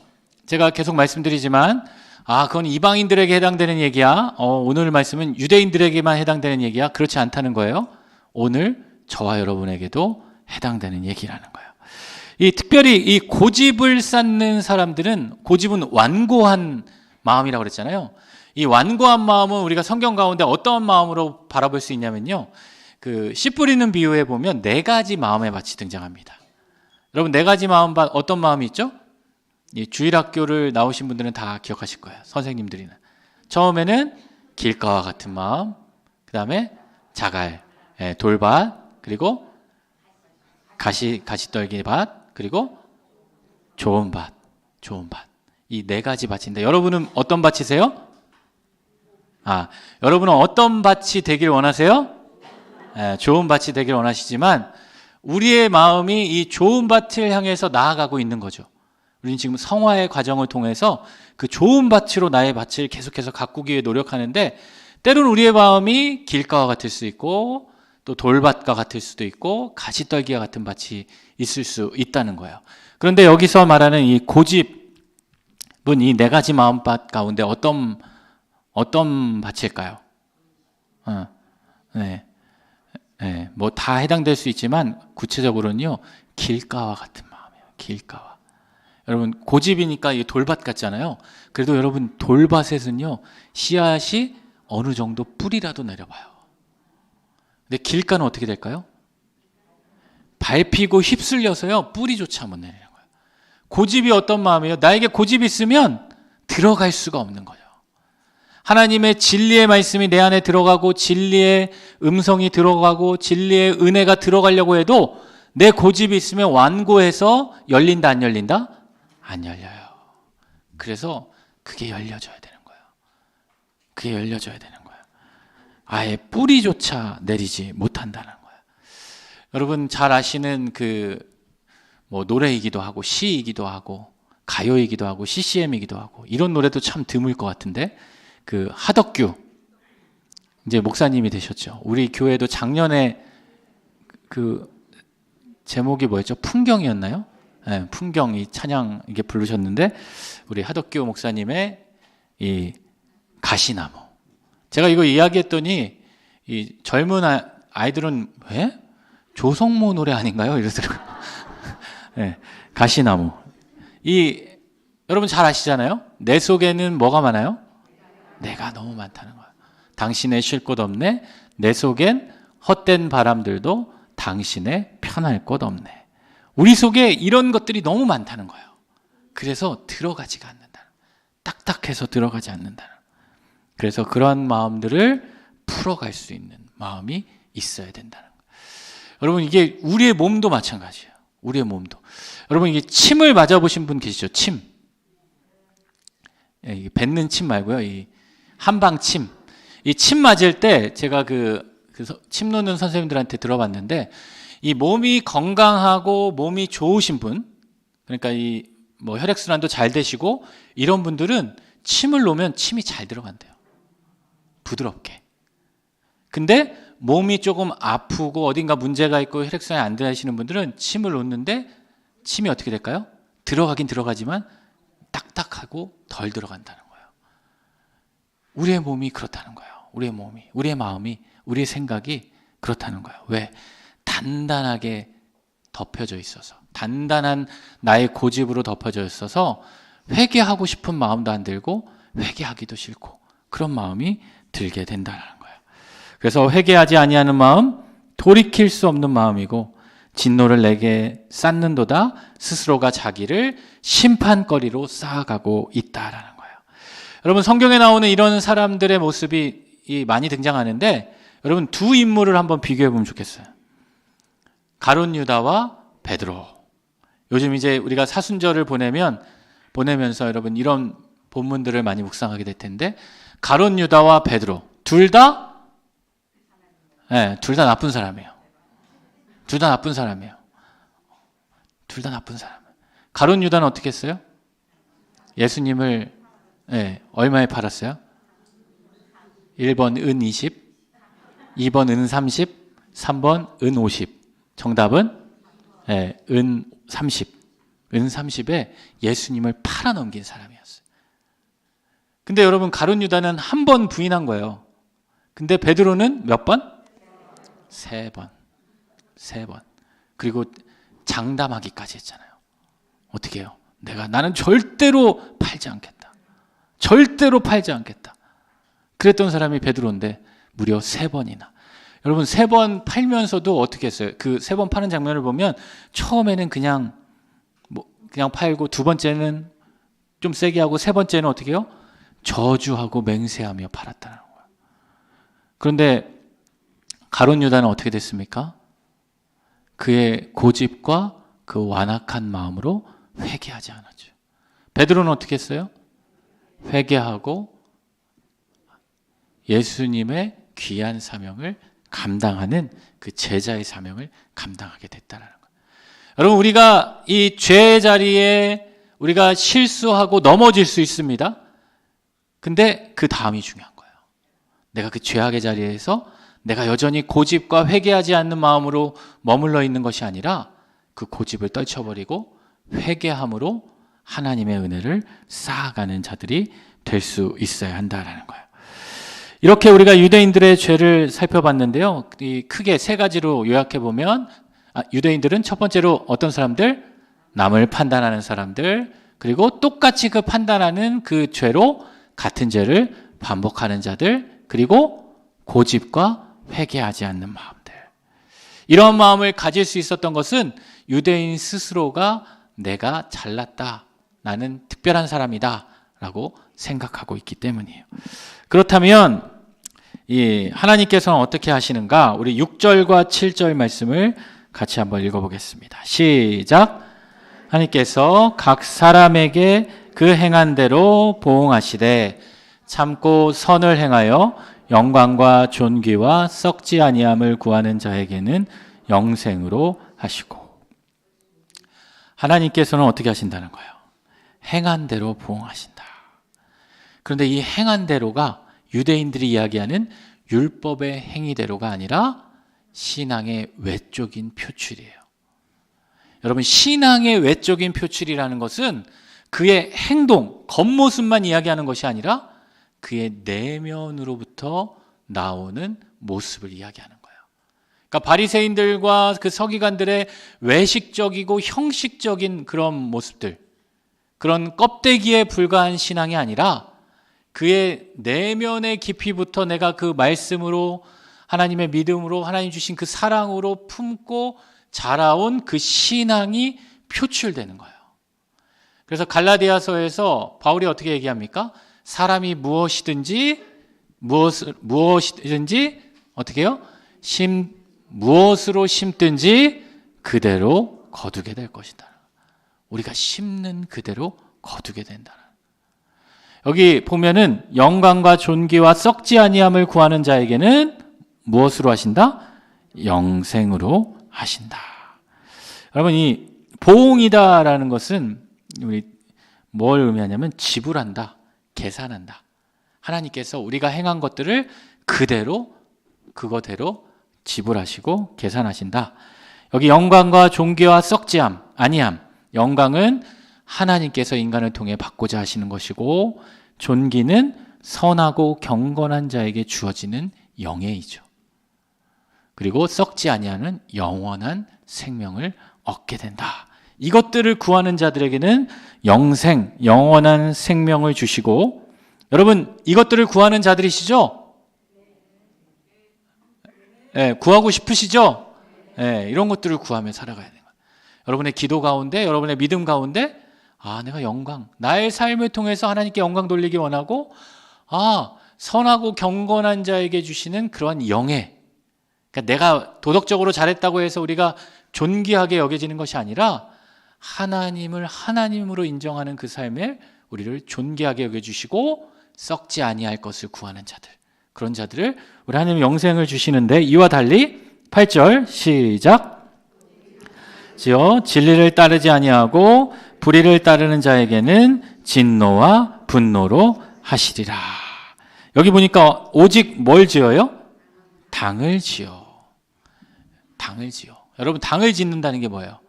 제가 계속 말씀드리지만 그건 이방인들에게 해당되는 얘기야. 오늘 말씀은 유대인들에게만 해당되는 얘기야. 그렇지 않다는 거예요. 오늘 저와 여러분에게도 해당되는 얘기라는 거예요. 특별히 이 고집을 쌓는 사람들은 고집은 완고한 마음이라고 그랬잖아요. 이 완고한 마음은 우리가 성경 가운데 어떤 마음으로 바라볼 수 있냐면요. 그 씨 뿌리는 비유에 보면 네 가지 마음의 밭이 등장합니다. 여러분 네 가지 마음 밭 어떤 마음이 있죠? 주일학교를 나오신 분들은 다 기억하실 거예요. 선생님들이나. 처음에는 길가와 같은 마음, 그 다음에 자갈, 돌밭, 그리고 가시떨기 밭, 그리고 좋은 밭. 이 네 가지 밭인데 여러분은 어떤 밭이세요? 여러분은 어떤 밭이 되길 원하세요? 좋은 밭이 되길 원하시지만 우리의 마음이 이 좋은 밭을 향해서 나아가고 있는 거죠. 우리는 지금 성화의 과정을 통해서 그 좋은 밭으로 나의 밭을 계속해서 가꾸기 위해 노력하는데 때로는 우리의 마음이 길가와 같을 수 있고 또 돌밭과 같을 수도 있고 가시떨기와 같은 밭이 있을 수 있다는 거예요. 그런데 여기서 말하는 이 고집은 이 네 가지 마음밭 가운데 어떤 밭일까요? 뭐 다 해당될 수 있지만 구체적으로는요 길가와 같은 마음이에요. 길가와. 여러분 고집이니까 이 돌밭 같잖아요. 그래도 여러분 돌밭에서는요 씨앗이 어느 정도 뿌리라도 내려봐요. 근데 길가는 어떻게 될까요? 밟히고 휩쓸려서요 뿌리조차 못 내리는 거예요. 고집이 어떤 마음이에요? 나에게 고집이 있으면 들어갈 수가 없는 거예요. 하나님의 진리의 말씀이 내 안에 들어가고 진리의 음성이 들어가고 진리의 은혜가 들어가려고 해도 내 고집이 있으면 완고해서 열린다 안 열린다? 안 열려요. 그래서 그게 열려져야 되는 거예요. 그게 열려져야 되는 거예요. 아예 뿌리조차 내리지 못한다는 거예요. 여러분 잘 아시는 뭐 노래이기도 하고 시이기도 하고 가요이기도 하고 CCM이기도 하고 이런 노래도 참 드물 것 같은데 하덕규 이제 목사님이 되셨죠. 우리 교회도 작년에 제목이 뭐였죠? 풍경이었나요? 네, 풍경 이 찬양 이게 부르셨는데 우리 하덕규 목사님의 이 가시나무. 제가 이거 이야기했더니 이 젊은 아이들은 왜? 조성모 노래 아닌가요? 이러더라고요. 네, 가시나무. 여러분 잘 아시잖아요. 내 속에는 뭐가 많아요? 내가 너무 많다는 거예요. 당신의 쉴 곳 없네. 내 속엔 헛된 바람들도 당신의 편할 곳 없네. 우리 속에 이런 것들이 너무 많다는 거예요. 그래서 들어가지가 않는다. 딱딱해서 들어가지 않는다. 그래서 그러한 마음들을 풀어갈 수 있는 마음이 있어야 된다는 거예요. 여러분 이게 우리의 몸도 마찬가지예요. 우리의 몸도. 여러분 이게 침을 맞아보신 분 계시죠? 침. 뱉는 침 말고요. 이 한방침. 이 침 맞을 때 제가 침 놓는 선생님들한테 들어봤는데 이 몸이 건강하고 몸이 좋으신 분, 그러니까 뭐 혈액순환도 잘 되시고 이런 분들은 침을 놓으면 침이 잘 들어간대요. 부드럽게. 근데 몸이 조금 아프고 어딘가 문제가 있고 혈액순환이 안 되시는 분들은 침을 놓는데 침이 어떻게 될까요? 들어가긴 들어가지만 딱딱하고 덜 들어간다는 거예요. 우리의 몸이 그렇다는 거예요. 우리의 몸이, 우리의 마음이, 우리의 생각이 그렇다는 거예요. 왜? 단단하게 덮여져 있어서, 단단한 나의 고집으로 덮여져 있어서 회개하고 싶은 마음도 안 들고 회개하기도 싫고 그런 마음이 들게 된다는 거예요. 그래서 회개하지 아니하는 마음, 돌이킬 수 없는 마음이고 진노를 내게 쌓는도다 스스로가 자기를 심판거리로 쌓아가고 있다라는 거예요. 여러분 성경에 나오는 이런 사람들의 모습이 많이 등장하는데 여러분 두 인물을 한번 비교해 보면 좋겠어요. 가룟 유다와 베드로. 요즘 이제 우리가 사순절을 보내면서 여러분 이런 본문들을 많이 묵상하게 될 텐데 가룟 유다와 베드로 둘 다 나쁜 사람이에요. 둘 다 나쁜 사람이에요. 둘 다 나쁜 사람. 가룟 유다는 어떻게 했어요? 예수님을 얼마에 팔았어요? 1번 은 20, 2번 은 30, 3번 은 50. 정답은 은 30. 은 30에 예수님을 팔아넘긴 사람이었어요. 근데 여러분 가룟 유다는 한 번 부인한 거예요. 근데 베드로는 몇 번? 3번. 3번. 그리고 장담하기까지 했잖아요. 어떻게 해요? 나는 절대로 팔지 않겠다. 절대로 팔지 않겠다. 그랬던 사람이 베드로인데 무려 3번이나. 여러분 3번 팔면서도 어떻게 했어요? 그 3번 파는 장면을 보면 처음에는 그냥 팔고 두 번째는 좀 세게 하고 세 번째는 어떻게 해요? 저주하고 맹세하며 팔았다는 거예요. 그런데 가룟 유다는 어떻게 됐습니까? 그의 고집과 그 완악한 마음으로 회개하지 않았죠. 베드로는 어떻게 했어요? 회개하고 예수님의 귀한 사명을 감당하는 그 제자의 사명을 감당하게 됐다는 거예요. 여러분 우리가 이 죄의 자리에 우리가 실수하고 넘어질 수 있습니다. 근데 그 다음이 중요한 거예요. 내가 그 죄악의 자리에서 내가 여전히 고집과 회개하지 않는 마음으로 머물러 있는 것이 아니라 그 고집을 떨쳐버리고 회개함으로 하나님의 은혜를 쌓아가는 자들이 될 수 있어야 한다는 거예요. 이렇게 우리가 유대인들의 죄를 살펴봤는데요. 크게 세 가지로 요약해보면 유대인들은 첫 번째로 어떤 사람들? 남을 판단하는 사람들, 그리고 똑같이 그 판단하는 그 죄로 같은 죄를 반복하는 자들, 그리고 고집과 회개하지 않는 마음들. 이런 마음을 가질 수 있었던 것은 유대인 스스로가 내가 잘났다, 나는 특별한 사람이다 라고 생각하고 있기 때문이에요. 그렇다면 하나님께서는 어떻게 하시는가? 우리 6절과 7절 말씀을 같이 한번 읽어보겠습니다. 시작. 하나님께서 각 사람에게 그 행한 대로 보응하시되 참고 선을 행하여 영광과 존귀와 썩지 아니함을 구하는 자에게는 영생으로 하시고. 하나님께서는 어떻게 하신다는 거예요? 행한 대로 보응하신다. 그런데 이 행한 대로가 유대인들이 이야기하는 율법의 행위대로가 아니라 신앙의 외적인 표출이에요. 여러분, 신앙의 외적인 표출이라는 것은 그의 행동, 겉모습만 이야기하는 것이 아니라 그의 내면으로부터 나오는 모습을 이야기하는 거예요. 그러니까 바리새인들과 그 서기관들의 외식적이고 형식적인 그런 모습들, 그런 껍데기에 불과한 신앙이 아니라 그의 내면의 깊이부터 내가 그 말씀으로, 하나님의 믿음으로, 하나님 주신 그 사랑으로 품고 자라온 그 신앙이 표출되는 거예요. 그래서 갈라디아서에서 바울이 어떻게 얘기합니까? 사람이 무엇이든지 어떻게 해요? 무엇으로 심든지 그대로 거두게 될 것이다. 우리가 심는 그대로 거두게 된다. 여기 보면은 영광과 존귀와 썩지 아니함을 구하는 자에게는 무엇으로 하신다? 영생으로 하신다. 여러분, 이 보응이다라는 것은 우리 뭘 의미하냐면 지불한다, 계산한다. 하나님께서 우리가 행한 것들을 그거대로 지불하시고 계산하신다. 여기 영광과 존귀와 썩지 아니함. 영광은 하나님께서 인간을 통해 받고자 하시는 것이고, 존귀는 선하고 경건한 자에게 주어지는 영예이죠. 그리고 썩지 아니하는 영원한 생명을 얻게 된다. 이것들을 구하는 자들에게는 영원한 생명을 주시고, 여러분, 이것들을 구하는 자들이시죠? 네, 구하고 싶으시죠? 네, 이런 것들을 구하며 살아가야 돼요. 여러분의 기도 가운데, 여러분의 믿음 가운데, 내가 나의 삶을 통해서 하나님께 영광 돌리기 원하고, 선하고 경건한 자에게 주시는 그러한 영예. 그러니까 내가 도덕적으로 잘했다고 해서 우리가 존귀하게 여겨지는 것이 아니라 하나님을 하나님으로 인정하는 그 삶에 우리를 존귀하게 여겨주시고 썩지 아니할 것을 구하는 자들, 그런 자들을 우리 하나님 영생을 주시는데, 이와 달리 8절 시작. 지어 진리를 따르지 아니하고 불의를 따르는 자에게는 진노와 분노로 하시리라. 여기 보니까 오직 뭘 지어요? 당을 지어. 여러분, 당을 짓는다는 게 뭐예요?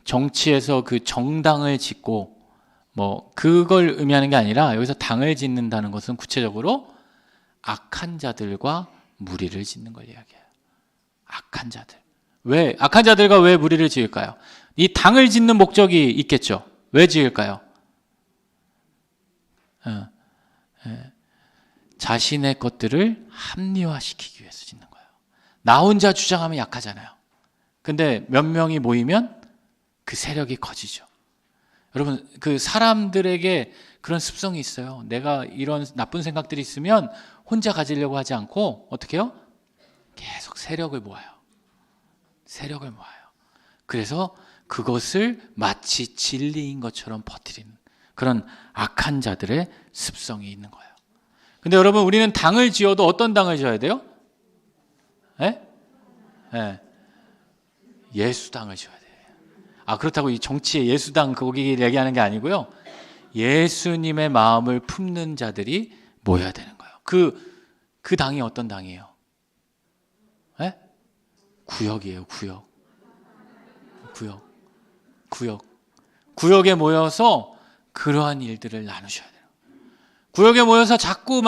정치에서 그 정당을 짓고 그걸 의미하는 게 아니라, 여기서 당을 짓는다는 것은 구체적으로 악한 자들과 무리를 짓는 걸 이야기해요. 악한 자들. 왜? 악한 자들과 왜 무리를 지을까요? 이 당을 짓는 목적이 있겠죠. 왜 지을까요? 자신의 것들을 합리화시키기 위해서 짓는 거예요. 나 혼자 주장하면 약하잖아요. 근데 몇 명이 모이면 그 세력이 커지죠. 여러분, 그 사람들에게 그런 습성이 있어요. 내가 이런 나쁜 생각들이 있으면 혼자 가지려고 하지 않고 어떻게 해요? 계속 세력을 모아요. 그래서 그것을 마치 진리인 것처럼 퍼뜨리는 그런 악한 자들의 습성이 있는 거예요. 근데 여러분, 우리는 당을 지어도 어떤 당을 지어야 돼요? 예수당을 지어야 돼요. 그렇다고 이 정치의 예수당 거기 얘기하는 게 아니고요. 예수님의 마음을 품는 자들이 모여야 되는 거예요. 그 당이 어떤 당이에요? 구역이에요. 구역에 모여서 그러한 일들을 나누셔야 돼요. 구역에 모여서 자꾸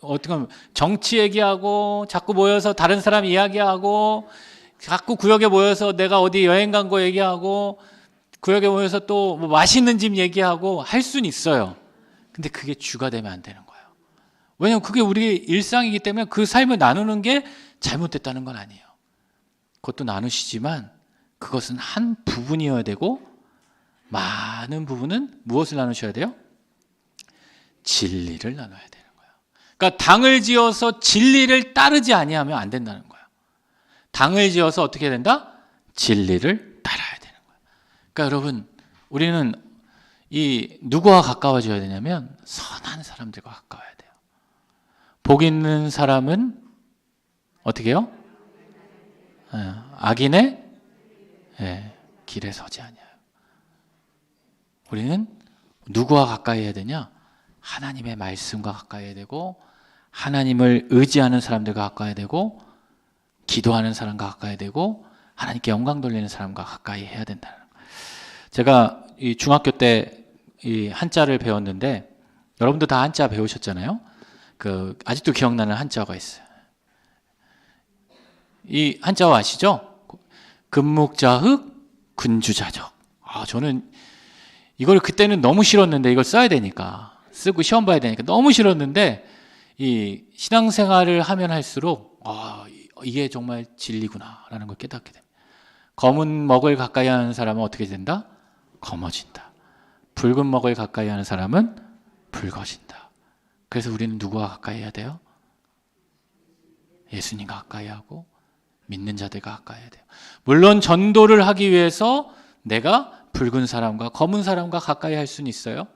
어떻게 하면 정치 얘기하고, 자꾸 모여서 다른 사람 이야기하고, 자꾸 구역에 모여서 내가 어디 여행 간 거 얘기하고, 구역에 모여서 또 맛있는 집 얘기하고 할 수는 있어요. 근데 그게 주가 되면 안 되는 거예요. 왜냐하면 그게 우리의 일상이기 때문에 그 삶을 나누는 게 잘못됐다는 건 아니에요. 그것도 나누시지만 그것은 한 부분이어야 되고, 많은 부분은 무엇을 나누셔야 돼요? 진리를 나눠야 되는 거예요. 그러니까 당을 지어서 진리를 따르지 아니하면 안 된다는 거예요. 당을 지어서 어떻게 된다? 진리를 따라야 되는 거예요. 그러니까 여러분, 우리는 이 누구와 가까워져야 되냐면 선한 사람들과 가까워야 돼요. 복 있는 사람은 어떻게 해요? 악인의 길에 서지 아니하여. 우리는 누구와 가까이 해야 되냐? 하나님의 말씀과 가까이 해야 되고, 하나님을 의지하는 사람들과 가까이 해야 되고, 기도하는 사람과 가까이 해야 되고, 하나님께 영광 돌리는 사람과 가까이 해야 된다는 거예요. 제가 이 중학교 때 이 한자를 배웠는데, 여러분도 다 한자 배우셨잖아요. 아직도 기억나는 한자가 있어요. 이 한자어 아시죠? 금묵자흑 근주자적. 저는 이걸 그때는 너무 싫었는데, 이걸 써야 되니까, 쓰고 시험 봐야 되니까 너무 싫었는데, 이 신앙생활을 하면 할수록 이게 정말 진리구나라는 걸 깨닫게 됩니다. 검은 먹을 가까이 하는 사람은 어떻게 된다? 검어진다. 붉은 먹을 가까이 하는 사람은 붉어진다. 그래서 우리는 누구와 가까이 해야 돼요? 예수님과 가까이 하고 믿는 자들과 가까이 해야 돼요. 물론 전도를 하기 위해서 내가 붉은 사람과 검은 사람과 가까이 할 수는 있어요.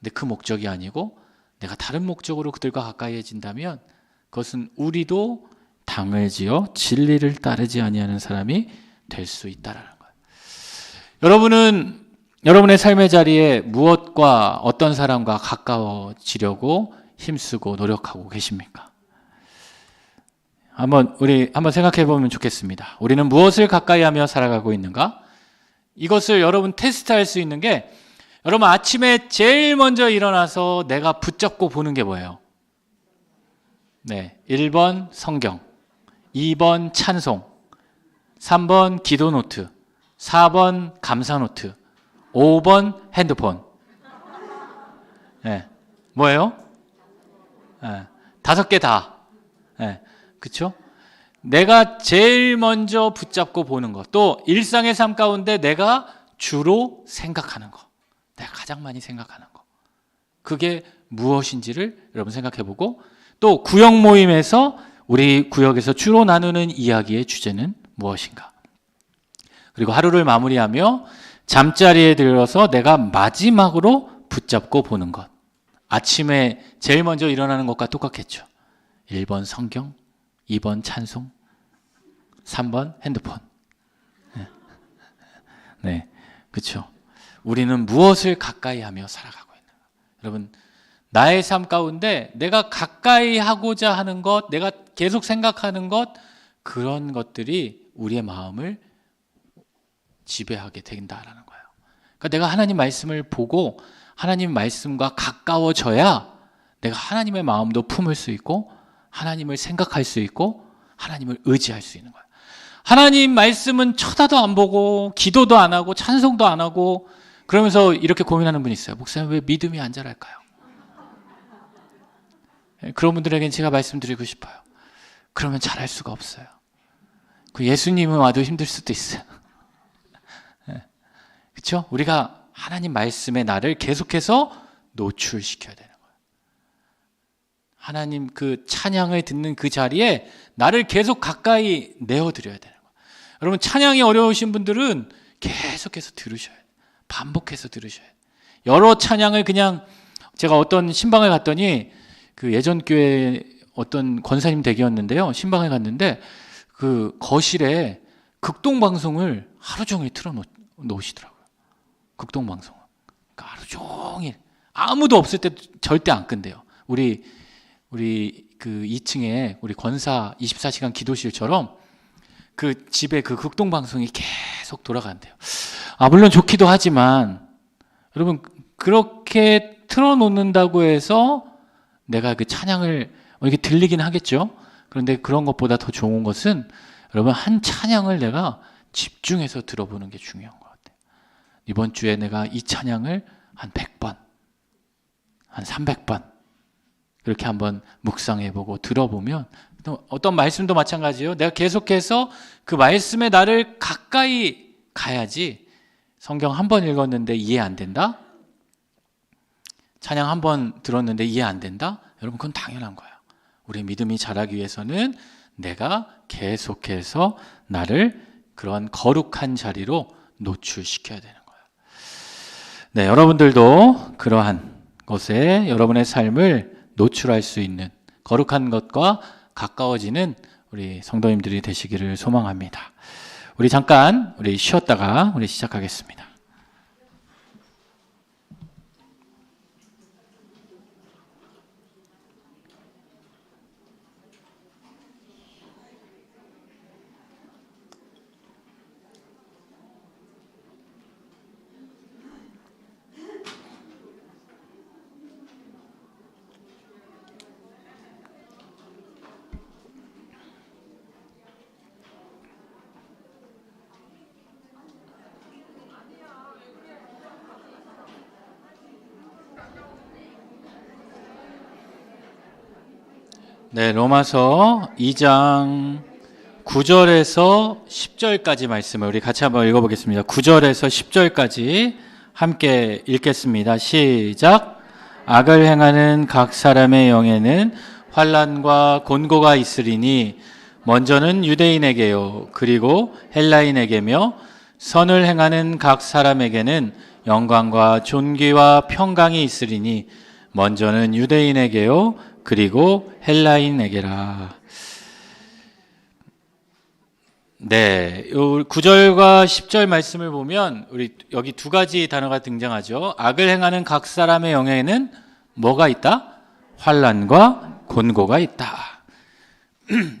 근데 그 목적이 아니고 내가 다른 목적으로 그들과 가까이 해진다면 그것은 우리도 당을 지어 진리를 따르지 아니하는 사람이 될 수 있다라는 거예요. 여러분은 여러분의 삶의 자리에 무엇과 어떤 사람과 가까워지려고 힘쓰고 노력하고 계십니까? 우리 한번 생각해 보면 좋겠습니다. 우리는 무엇을 가까이 하며 살아가고 있는가? 이것을 여러분 테스트할 수 있는 게, 여러분 아침에 제일 먼저 일어나서 내가 붙잡고 보는 게 뭐예요? 1번 성경, 2번 찬송, 3번 기도 노트, 4번 감사 노트, 5번 핸드폰. 뭐예요? 5개 다. 그렇죠? 내가 제일 먼저 붙잡고 보는 것, 또 일상의 삶 가운데 내가 주로 생각하는 것, 내가 가장 많이 생각하는 것, 그게 무엇인지를 여러분 생각해보고, 또 구역 모임에서 우리 구역에서 주로 나누는 이야기의 주제는 무엇인가, 그리고 하루를 마무리하며 잠자리에 들어서 내가 마지막으로 붙잡고 보는 것, 아침에 제일 먼저 일어나는 것과 똑같겠죠. 1번 성경, 2번 찬송, 3번 핸드폰. 그렇죠. 우리는 무엇을 가까이 하며 살아가고 있는가? 여러분, 나의 삶 가운데 내가 가까이 하고자 하는 것, 내가 계속 생각하는 것, 그런 것들이 우리의 마음을 지배하게 된다라는 거예요. 그러니까 내가 하나님 말씀을 보고 하나님 말씀과 가까워져야 내가 하나님의 마음도 품을 수 있고, 하나님을 생각할 수 있고, 하나님을 의지할 수 있는 거예요. 하나님 말씀은 쳐다도 안 보고 기도도 안 하고 찬송도 안 하고 그러면서 이렇게 고민하는 분이 있어요. 목사님, 왜 믿음이 안 자랄까요? 그런 분들에게는 제가 말씀드리고 싶어요. 그러면 잘할 수가 없어요. 예수님은 와도 힘들 수도 있어요. 그렇죠? 우리가 하나님 말씀에 나를 계속해서 노출시켜야 되는 거예요. 하나님 그 찬양을 듣는 그 자리에 나를 계속 가까이 내어드려야 되는 거예요. 여러분, 찬양이 어려우신 분들은 계속해서 들으셔야 돼요. 반복해서 들으셔야 돼요. 여러 찬양을 그냥, 제가 어떤 신방을 갔더니 그 예전 교회 어떤 권사님 댁이었는데요. 신방에 갔는데 그 거실에 극동방송을 하루 종일 틀어놓으시더라고요. 극동방송을. 그러니까 하루 종일 아무도 없을 때 절대 안 끈대요. 우리 그 2층에 우리 권사 24시간 기도실처럼 그 집에 그 극동방송이 계속 돌아간대요. 물론 좋기도 하지만 여러분, 그렇게 틀어놓는다고 해서 내가 그 찬양을 이렇게 들리긴 하겠죠. 그런데 그런 것보다 더 좋은 것은 여러분, 한 찬양을 내가 집중해서 들어보는 게 중요한 것 같아요. 이번 주에 내가 이 찬양을 한 100번, 한 300번 그렇게 한번 묵상해보고 들어보면, 또 어떤 말씀도 마찬가지예요. 내가 계속해서 그 말씀에 나를 가까이 가야지. 성경 한 번 읽었는데 이해 안 된다? 찬양 한 번 들었는데 이해 안 된다? 여러분, 그건 당연한 거예요. 우리 믿음이 자라기 위해서는 내가 계속해서 나를 그런 거룩한 자리로 노출시켜야 되는 거예요. 네, 여러분들도 그러한 것에 여러분의 삶을 노출할 수 있는 거룩한 것과 가까워지는 우리 성도님들이 되시기를 소망합니다. 우리 잠깐 쉬었다가 우리 시작하겠습니다. 네, 로마서 2장 9절에서 10절까지 말씀을 우리 같이 한번 읽어보겠습니다. 9절에서 10절까지 함께 읽겠습니다. 시작. 악을 행하는 각 사람의 영에는 환난과 곤고가 있으리니 먼저는 유대인에게요 그리고 헬라인에게며 선을 행하는 각 사람에게는 영광과 존귀와 평강이 있으리니 먼저는 유대인에게요 그리고 헬라인에게라. 네, 9절과 10절 말씀을 보면 우리 여기 두 가지 단어가 등장하죠. 악을 행하는 각 사람의 영에는 뭐가 있다? 환난과 곤고가 있다.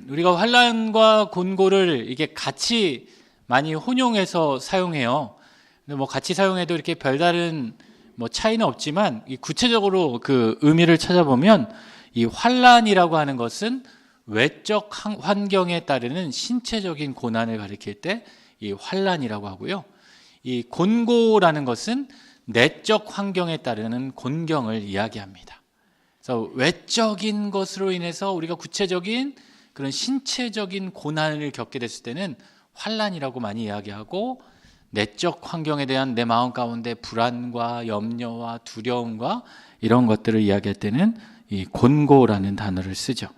우리가 환난과 곤고를 이게 같이 많이 혼용해서 사용해요. 근데 뭐 같이 사용해도 이렇게 별다른 뭐 차이는 없지만 이 구체적으로 그 의미를 찾아보면 이 환난이라고 하는 것은 외적 환경에 따르는 신체적인 고난을 가리킬 때 이 환난이라고 하고요. 이 곤고라는 것은 내적 환경에 따르는 곤경을 이야기합니다. 그래서 외적인 것으로 인해서 우리가 구체적인 그런 신체적인 고난을 겪게 됐을 때는 환난이라고 많이 이야기하고, 내적 환경에 대한 내 마음 가운데 불안과 염려와 두려움과 이런 것들을 이야기할 때는 이 곤고라는 단어를 쓰죠.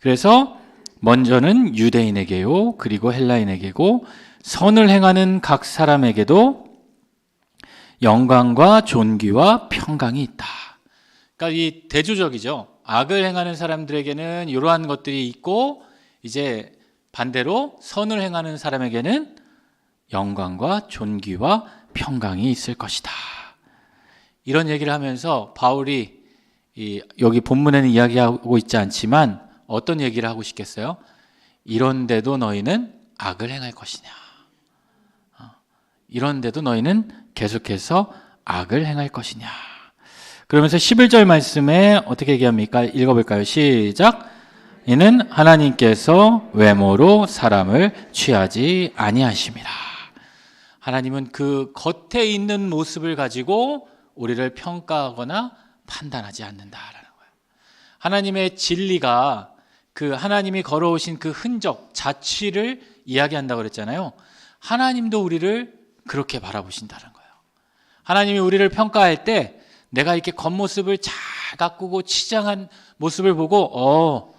그래서 먼저는 유대인에게요 그리고 헬라인에게고, 선을 행하는 각 사람에게도 영광과 존귀와 평강이 있다. 그러니까 이 대조적이죠. 악을 행하는 사람들에게는 이러한 것들이 있고, 이제 반대로 선을 행하는 사람에게는 영광과 존귀와 평강이 있을 것이다. 이런 얘기를 하면서 바울이 여기 본문에는 이야기하고 있지 않지만 어떤 얘기를 하고 싶겠어요? 이런데도 너희는 악을 행할 것이냐? 이런데도 너희는 계속해서 악을 행할 것이냐? 그러면서 11절 말씀에 어떻게 얘기합니까? 읽어볼까요? 시작. 이는 하나님께서 외모로 사람을 취하지 아니하심이라. 하나님은 그 겉에 있는 모습을 가지고 우리를 평가하거나 판단하지 않는다라는 거예요. 하나님의 진리가 그 하나님이 걸어오신 그 흔적, 자취를 이야기한다고 그랬잖아요. 하나님도 우리를 그렇게 바라보신다는 거예요. 하나님이 우리를 평가할 때 내가 이렇게 겉모습을 잘 가꾸고 치장한 모습을 보고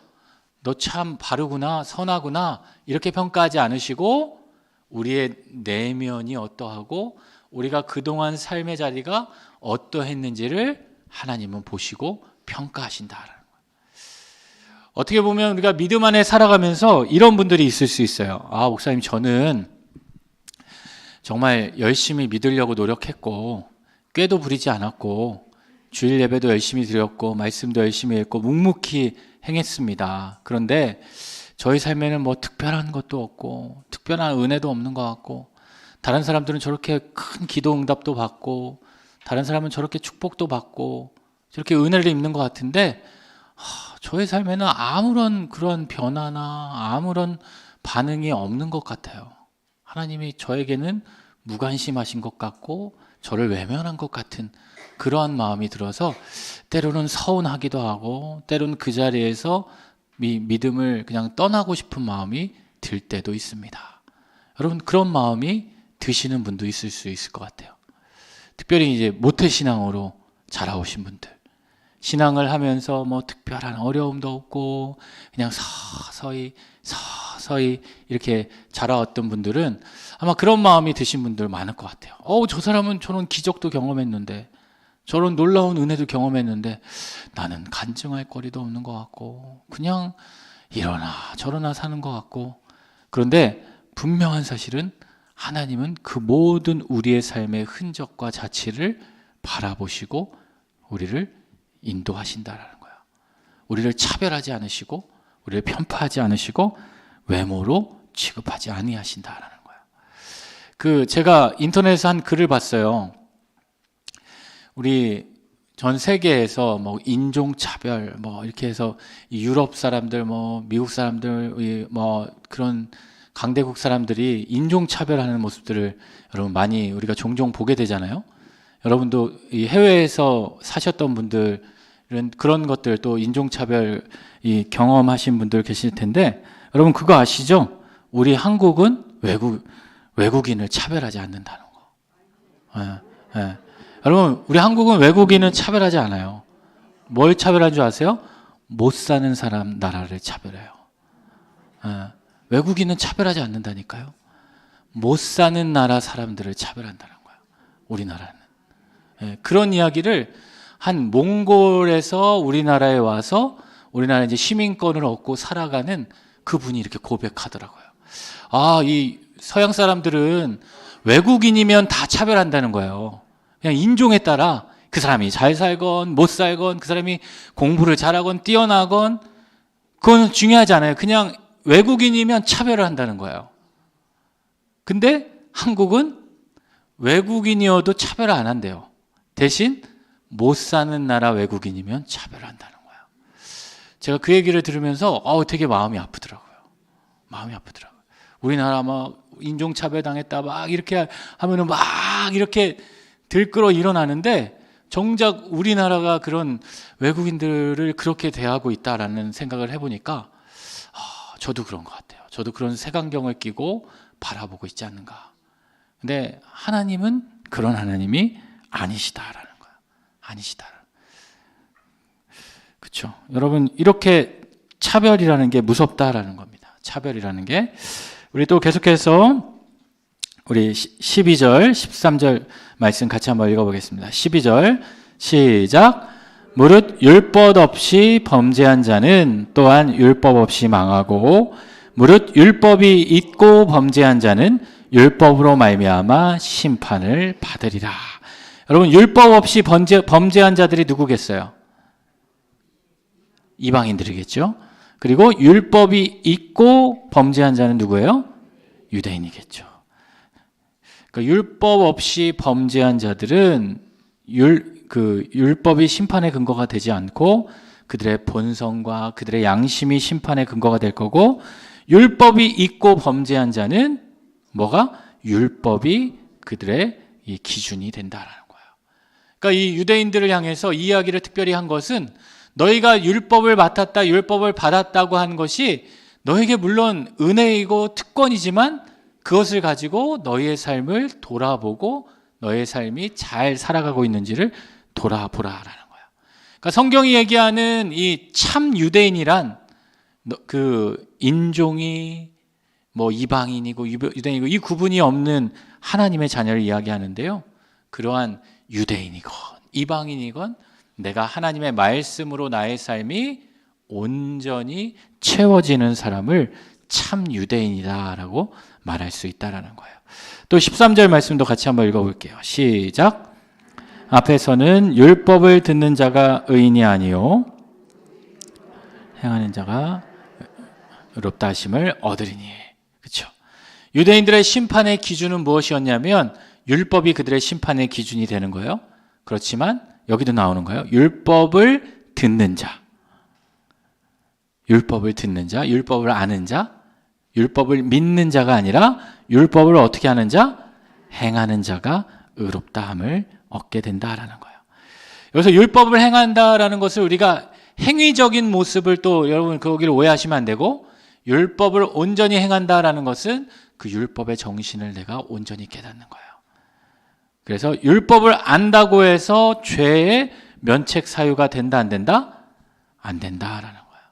너 참 바르구나, 선하구나 이렇게 평가하지 않으시고, 우리의 내면이 어떠하고 우리가 그동안 삶의 자리가 어떠했는지를 하나님은 보시고 평가하신다라는 거예요. 어떻게 보면 우리가 믿음 안에 살아가면서 이런 분들이 있을 수 있어요. 목사님, 저는 정말 열심히 믿으려고 노력했고 꾀도 부리지 않았고 주일 예배도 열심히 드렸고 말씀도 열심히 했고 묵묵히 행했습니다. 그런데 저희 삶에는 뭐 특별한 것도 없고 특별한 은혜도 없는 것 같고, 다른 사람들은 저렇게 큰 기도 응답도 받고 다른 사람은 저렇게 축복도 받고 저렇게 은혜를 입는 것 같은데 저의 삶에는 아무런 그런 변화나 아무런 반응이 없는 것 같아요. 하나님이 저에게는 무관심하신 것 같고 저를 외면한 것 같은 그러한 마음이 들어서 때로는 서운하기도 하고, 때로는 그 자리에서 믿음을 그냥 떠나고 싶은 마음이 들 때도 있습니다. 여러분, 그런 마음이 드시는 분도 있을 수 있을 것 같아요. 특별히 이제 모태신앙으로 자라오신 분들, 신앙을 하면서 뭐 특별한 어려움도 없고 그냥 서서히 이렇게 자라왔던 분들은 아마 그런 마음이 드신 분들 많을 것 같아요. 저 사람은 저런 기적도 경험했는데, 저런 놀라운 은혜도 경험했는데 나는 간증할 거리도 없는 것 같고 그냥 이러나 저러나 사는 것 같고. 그런데 분명한 사실은 하나님은 그 모든 우리의 삶의 흔적과 자취를 바라보시고 우리를 인도하신다라는 거예요. 우리를 차별하지 않으시고 우리를 편파하지 않으시고 외모로 취급하지 아니하신다라는 거예요. 제가 인터넷에서 한 글을 봤어요. 우리 전 세계에서 뭐 인종차별 뭐 이렇게 해서 유럽 사람들 뭐 미국 사람들 뭐 그런 강대국 사람들이 인종차별하는 모습들을 여러분 많이 우리가 종종 보게 되잖아요. 여러분도 이 해외에서 사셨던 분들은 그런 것들 또 인종차별 경험하신 분들 계실 텐데, 여러분 그거 아시죠? 우리 한국은 외국인을 차별하지 않는다는 거. 예. 여러분 우리 한국은 외국인은 차별하지 않아요. 뭘 차별한 줄 아세요? 못 사는 사람 나라를 차별해요. 외국인은 차별하지 않는다니까요. 못 사는 나라 사람들을 차별한다는 거예요. 우리나라는. 그런 이야기를 한 몽골에서 우리나라에 와서 우리나라 이제 시민권을 얻고 살아가는 그분이 이렇게 고백하더라고요. 이 서양 사람들은 외국인이면 다 차별한다는 거예요. 그냥 인종에 따라 그 사람이 잘 살건 못 살건 그 사람이 공부를 잘하건 뛰어나건 그건 중요하지 않아요. 그냥 외국인이면 차별을 한다는 거예요. 근데 한국은 외국인이어도 차별을 안 한대요. 대신 못 사는 나라 외국인이면 차별을 한다는 거예요. 제가 그 얘기를 들으면서 되게 마음이 아프더라고요. 우리나라 막 인종차별 당했다 막 이렇게 하면은 막 이렇게 들끓어 일어나는데 정작 우리나라가 그런 외국인들을 그렇게 대하고 있다라는 생각을 해보니까 저도 그런 것 같아요. 저도 그런 색안경을 끼고 바라보고 있지 않는가. 근데 하나님은 그런 하나님이 아니시다라는 거예요. 그렇죠? 여러분 이렇게 차별이라는 게 무섭다라는 겁니다. 차별이라는 게. 우리 또 계속해서 우리 12절, 13절 말씀 같이 한번 읽어보겠습니다. 12절 시작. 무릇 율법 없이 범죄한 자는 또한 율법 없이 망하고 무릇 율법이 있고 범죄한 자는 율법으로 말미암아 심판을 받으리라. 여러분 율법 없이 범죄한 자들이 누구겠어요? 이방인들이겠죠. 그리고 율법이 있고 범죄한 자는 누구예요? 유대인이겠죠. 그러니까 율법 없이 범죄한 자들은 율법이 심판의 근거가 되지 않고 그들의 본성과 그들의 양심이 심판의 근거가 될 거고, 율법이 있고 범죄한 자는 뭐가? 율법이 그들의 이 기준이 된다라는 거예요. 그러니까 이 유대인들을 향해서 이 이야기를 특별히 한 것은 너희가 율법을 맡았다, 율법을 받았다고 한 것이 너에게 물론 은혜이고 특권이지만 그것을 가지고 너희의 삶을 돌아보고 너의 삶이 잘 살아가고 있는지를 돌아보라라는 거예요. 그러니까 성경이 얘기하는 이 참 유대인이란 그 인종이 뭐 이방인이고 유대인이고 이 구분이 없는 하나님의 자녀를 이야기하는데요. 그러한 유대인이건 이방인이건 내가 하나님의 말씀으로 나의 삶이 온전히 채워지는 사람을 참 유대인이다라고 말할 수 있다라는 거예요. 또 13절 말씀도 같이 한번 읽어볼게요. 시작. 앞에서는 율법을 듣는 자가 의인이 아니요 행하는 자가 의롭다 하심을 얻으리니. 그렇죠? 유대인들의 심판의 기준은 무엇이었냐면 율법이 그들의 심판의 기준이 되는 거예요. 그렇지만 여기도 나오는 거예요. 율법을 듣는 자, 율법을 아는 자, 율법을 믿는 자가 아니라 율법을 어떻게 하는 자? 행하는 자가 의롭다함을 얻게 된다라는 거예요. 여기서 율법을 행한다라는 것을 우리가 행위적인 모습을 또 여러분 거기를 오해하시면 안 되고, 율법을 온전히 행한다라는 것은 그 율법의 정신을 내가 온전히 깨닫는 거예요. 그래서 율법을 안다고 해서 죄에 면책 사유가 된다, 안 된다? 안 된다라는 거예요.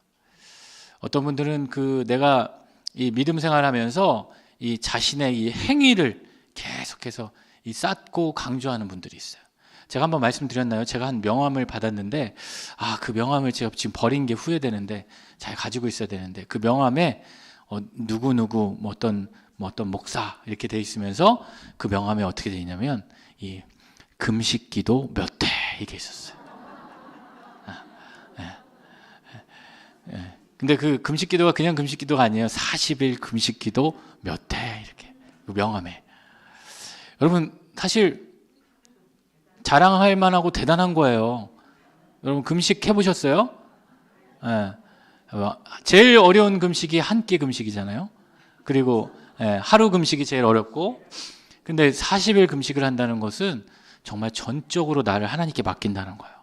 어떤 분들은 내가 이 믿음 생활하면서 이 자신의 이 행위를 계속해서 쌓고 강조하는 분들이 있어요. 제가 한번 말씀드렸나요? 제가 한 명함을 받았는데, 그 명함을 제가 지금 버린 게 후회되는데, 잘 가지고 있어야 되는데, 그 명함에 누구누구 어떤 목사 이렇게 돼 있으면서 그 명함에 어떻게 돼 있냐면 이 금식 기도 몇 회 이게 있었어요. 근데 그 금식 기도가 그냥 금식 기도가 아니에요. 40일 금식 기도 몇 회 이렇게 그 명함에. 여러분 사실 자랑할 만하고 대단한 거예요. 여러분 금식 해보셨어요? 제일 어려운 금식이 한 끼 금식이잖아요. 그리고 하루 금식이 제일 어렵고, 근데 40일 금식을 한다는 것은 정말 전적으로 나를 하나님께 맡긴다는 거예요.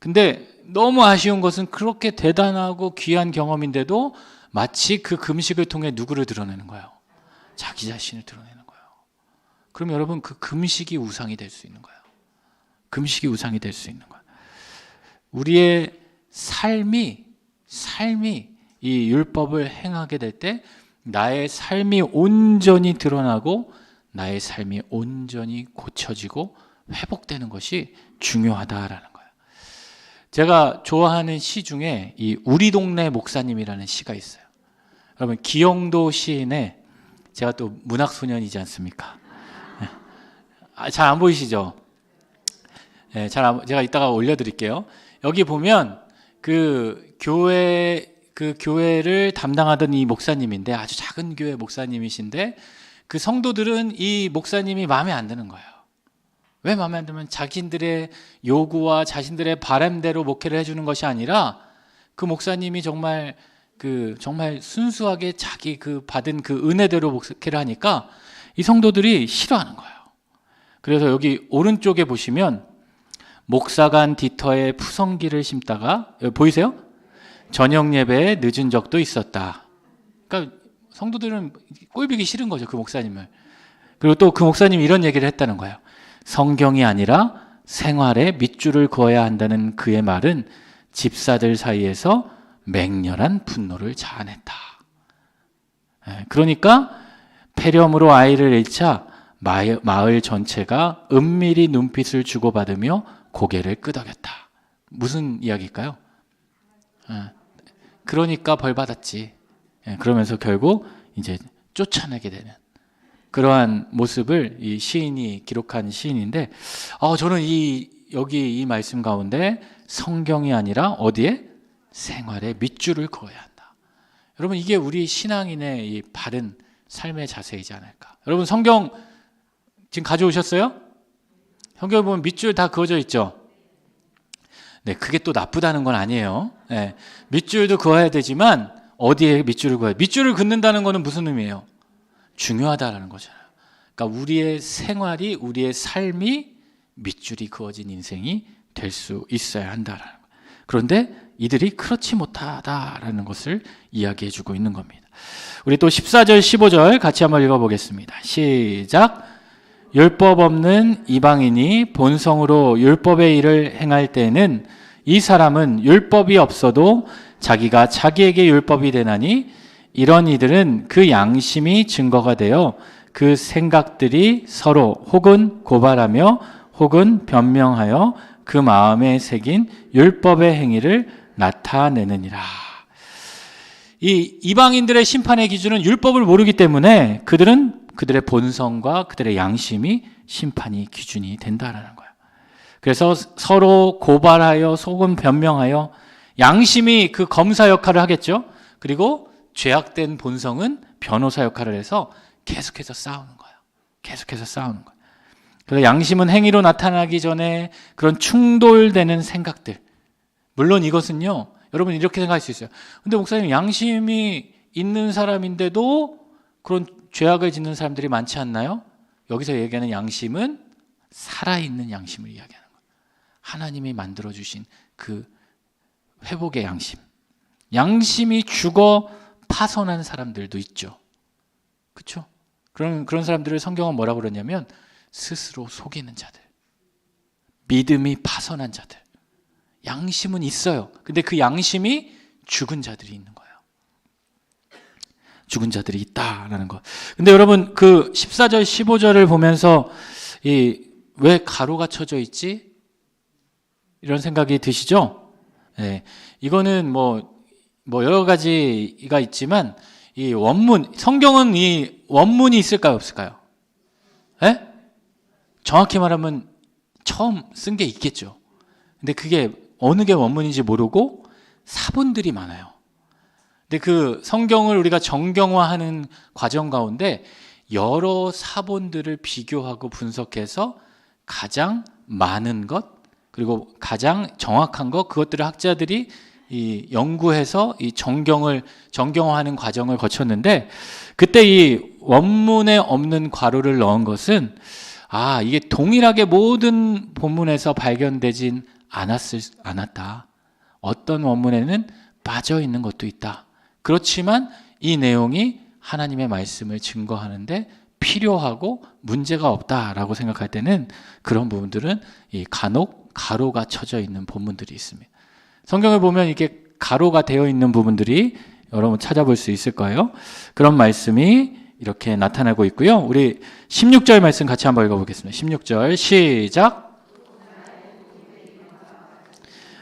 근데 너무 아쉬운 것은 그렇게 대단하고 귀한 경험인데도 마치 그 금식을 통해 누구를 드러내는 거예요? 자기 자신을 드러내는 거예요. 그럼 여러분 그 금식이 우상이 될 수 있는 거예요. 금식이 우상이 될 수 있는 거예요. 우리의 삶이 이 율법을 행하게 될 때 나의 삶이 온전히 드러나고 나의 삶이 온전히 고쳐지고 회복되는 것이 중요하다라는 거예요. 제가 좋아하는 시 중에 이 우리 동네 목사님이라는 시가 있어요. 여러분 기영도 시인의, 제가 또 문학소년이지 않습니까? 잘 안 보이시죠? 제가 이따가 올려드릴게요. 여기 보면 그 교회를 담당하던 이 목사님인데, 아주 작은 교회 목사님이신데, 그 성도들은 이 목사님이 마음에 안 드는 거예요. 왜 마음에 안 들면 자신들의 요구와 자신들의 바람대로 목회를 해주는 것이 아니라 그 목사님이 정말 순수하게 자기 받은 그 은혜대로 목회를 하니까 이 성도들이 싫어하는 거예요. 그래서 여기 오른쪽에 보시면 목사간 뒤터에 푸성기를 심다가, 보이세요? 저녁 예배에 늦은 적도 있었다. 그러니까 성도들은 꼴보기 싫은 거죠, 그 목사님을. 그리고 또 그 목사님이 이런 얘기를 했다는 거예요. 성경이 아니라 생활에 밑줄을 그어야 한다는 그의 말은 집사들 사이에서 맹렬한 분노를 자아냈다. 그러니까 폐렴으로 아이를 잃자 마을 전체가 은밀히 눈빛을 주고받으며 고개를 끄덕였다. 무슨 이야기일까요? 그러니까 벌 받았지. 그러면서 결국 이제 쫓아내게 되는 그러한 모습을 이 시인이 기록한 시인인데, 저는 여기 이 말씀 가운데 성경이 아니라 어디에? 생활에 밑줄을 그어야 한다. 여러분 이게 우리 신앙인의 이 바른 삶의 자세이지 않을까. 여러분 성경 지금 가져오셨어요? 성경에 보면 밑줄 다 그어져 있죠. 네, 그게 또 나쁘다는 건 아니에요. 네, 밑줄도 그어야 되지만 어디에 밑줄을 그어야? 밑줄을 긋는다는 것은 무슨 의미예요? 중요하다라는 거잖아요. 그러니까 우리의 생활이, 우리의 삶이 밑줄이 그어진 인생이 될 수 있어야 한다라는 거예요. 그런데 이들이 그렇지 못하다라는 것을 이야기해주고 있는 겁니다. 우리 또 14절, 15절 같이 한번 읽어보겠습니다. 시작. 율법 없는 이방인이 본성으로 율법의 일을 행할 때에는 이 사람은 율법이 없어도 자기가 자기에게 율법이 되나니, 이런 이들은 그 양심이 증거가 되어 그 생각들이 서로 혹은 고발하며 혹은 변명하여 그 마음에 새긴 율법의 행위를 나타내느니라. 이 이방인들의 심판의 기준은 율법을 모르기 때문에 그들의 본성과 그들의 양심이 심판이 기준이 된다라는 거예요. 그래서 서로 고발하여 혹은 변명하여, 양심이 그 검사 역할을 하겠죠. 그리고 죄악된 본성은 변호사 역할을 해서 계속해서 싸우는 거예요. 계속해서 싸우는 거예요. 그래서 양심은 행위로 나타나기 전에 그런 충돌되는 생각들. 물론 이것은요, 여러분 이렇게 생각할 수 있어요. 근데 목사님, 양심이 있는 사람인데도 그런 죄악을 짓는 사람들이 많지 않나요? 여기서 얘기하는 양심은 살아있는 양심을 이야기하는 거예요. 하나님이 만들어주신 그 회복의 양심. 양심이 죽어 파손한 사람들도 있죠. 그렇죠? 그런 사람들을 성경은 뭐라고 그러냐면 스스로 속이는 자들, 믿음이 파선한 자들. 양심은 있어요. 근데 그 양심이 죽은 자들이 있는 거예요. 죽은 자들이 있다라는 것. 근데 여러분 그 14절 15절을 보면서 왜 가로가 쳐져 있지? 이런 생각이 드시죠? 네. 이거는 뭐 여러 가지가 있지만 이 원문, 성경은 이 원문이 있을까요, 없을까요? 네? 정확히 말하면 처음 쓴 게 있겠죠. 근데 그게 어느 게 원문인지 모르고 사본들이 많아요. 근데 그 성경을 우리가 정경화하는 과정 가운데 여러 사본들을 비교하고 분석해서 가장 많은 것, 그리고 가장 정확한 것, 그것들을 학자들이 이 연구해서 이 정경화하는 과정을 거쳤는데, 그때 이 원문에 없는 괄호를 넣은 것은 이게 동일하게 모든 본문에서 발견되진 않았다. 어떤 원문에는 빠져 있는 것도 있다. 그렇지만 이 내용이 하나님의 말씀을 증거하는데 필요하고 문제가 없다라고 생각할 때는 그런 부분들은 이 간혹 가로가 쳐져 있는 본문들이 있습니다. 성경을 보면 이렇게 가로가 되어 있는 부분들이 여러분 찾아볼 수 있을 거예요. 그런 말씀이 이렇게 나타나고 있고요. 우리 16절 말씀 같이 한번 읽어보겠습니다. 16절 시작.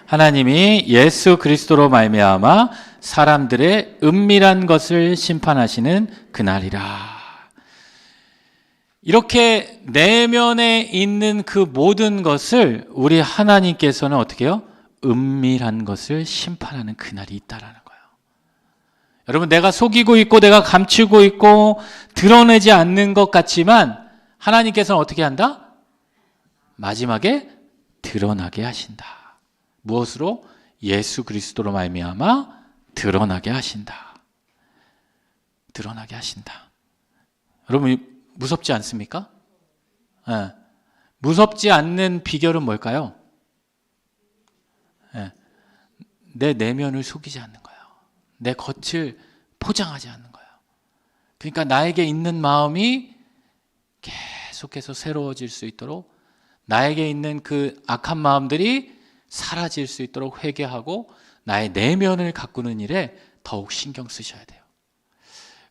하나님이 예수 그리스도로 말미암아 사람들의 은밀한 것을 심판하시는 그날이라. 이렇게 내면에 있는 그 모든 것을 우리 하나님께서는 어떻게 해요? 은밀한 것을 심판하는 그날이 있다라는 거예요. 여러분, 내가 속이고 있고 내가 감추고 있고 드러내지 않는 것 같지만 하나님께서는 어떻게 한다? 마지막에 드러나게 하신다. 무엇으로? 예수 그리스도로 말미암아 드러나게 하신다. 드러나게 하신다. 여러분 무섭지 않습니까? 네. 무섭지 않는 비결은 뭘까요? 네. 내 내면을 속이지 않는 거예요. 내 겉을 포장하지 않는 거예요. 그러니까 나에게 있는 마음이 계속해서 새로워질 수 있도록, 나에게 있는 그 악한 마음들이 사라질 수 있도록 회개하고 나의 내면을 가꾸는 일에 더욱 신경 쓰셔야 돼요.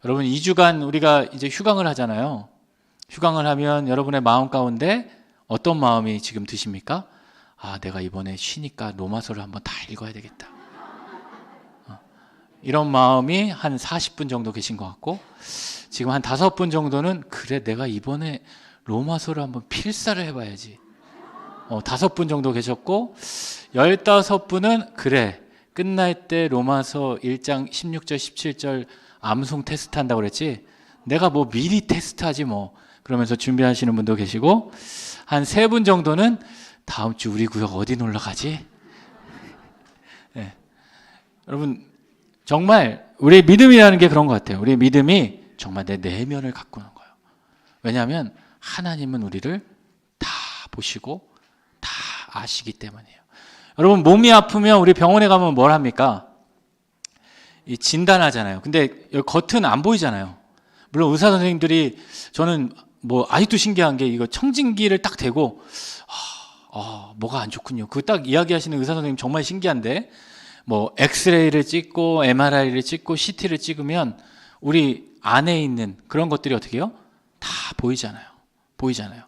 여러분 2주간 우리가 이제 휴강을 하잖아요. 휴강을 하면 여러분의 마음 가운데 어떤 마음이 지금 드십니까? 내가 이번에 쉬니까 로마서를 한번 다 읽어야 되겠다. 이런 마음이 한 40분 정도 계신 것 같고, 지금 한 5분 정도는 그래 내가 이번에 로마서를 한번 필사를 해봐야지. 5분 정도 계셨고, 15분은 그래 끝날 때 로마서 1장 16절 17절 암송 테스트 한다고 그랬지, 내가 뭐 미리 테스트하지 뭐, 그러면서 준비하시는 분도 계시고, 한 3분 정도는 다음 주 우리 구역 어디 놀러 가지? 네. 여러분 정말 우리 믿음이라는 게 그런 것 같아요. 우리 믿음이 정말 내 내면을 가꾸는 거예요. 왜냐하면 하나님은 우리를 다 보시고 다 아시기 때문이에요. 여러분 몸이 아프면 우리 병원에 가면 뭘 합니까? 이 진단하잖아요. 근데 겉은 안 보이잖아요. 물론 의사 선생님들이, 저는 뭐 아직도 신기한 게, 이거 청진기를 딱 대고 뭐가 안 좋군요. 그 딱 이야기하시는 의사 선생님 정말 신기한데, 뭐 엑스레이를 찍고 MRI를 찍고 CT를 찍으면 우리 안에 있는 그런 것들이 어떻게 해요? 다 보이잖아요.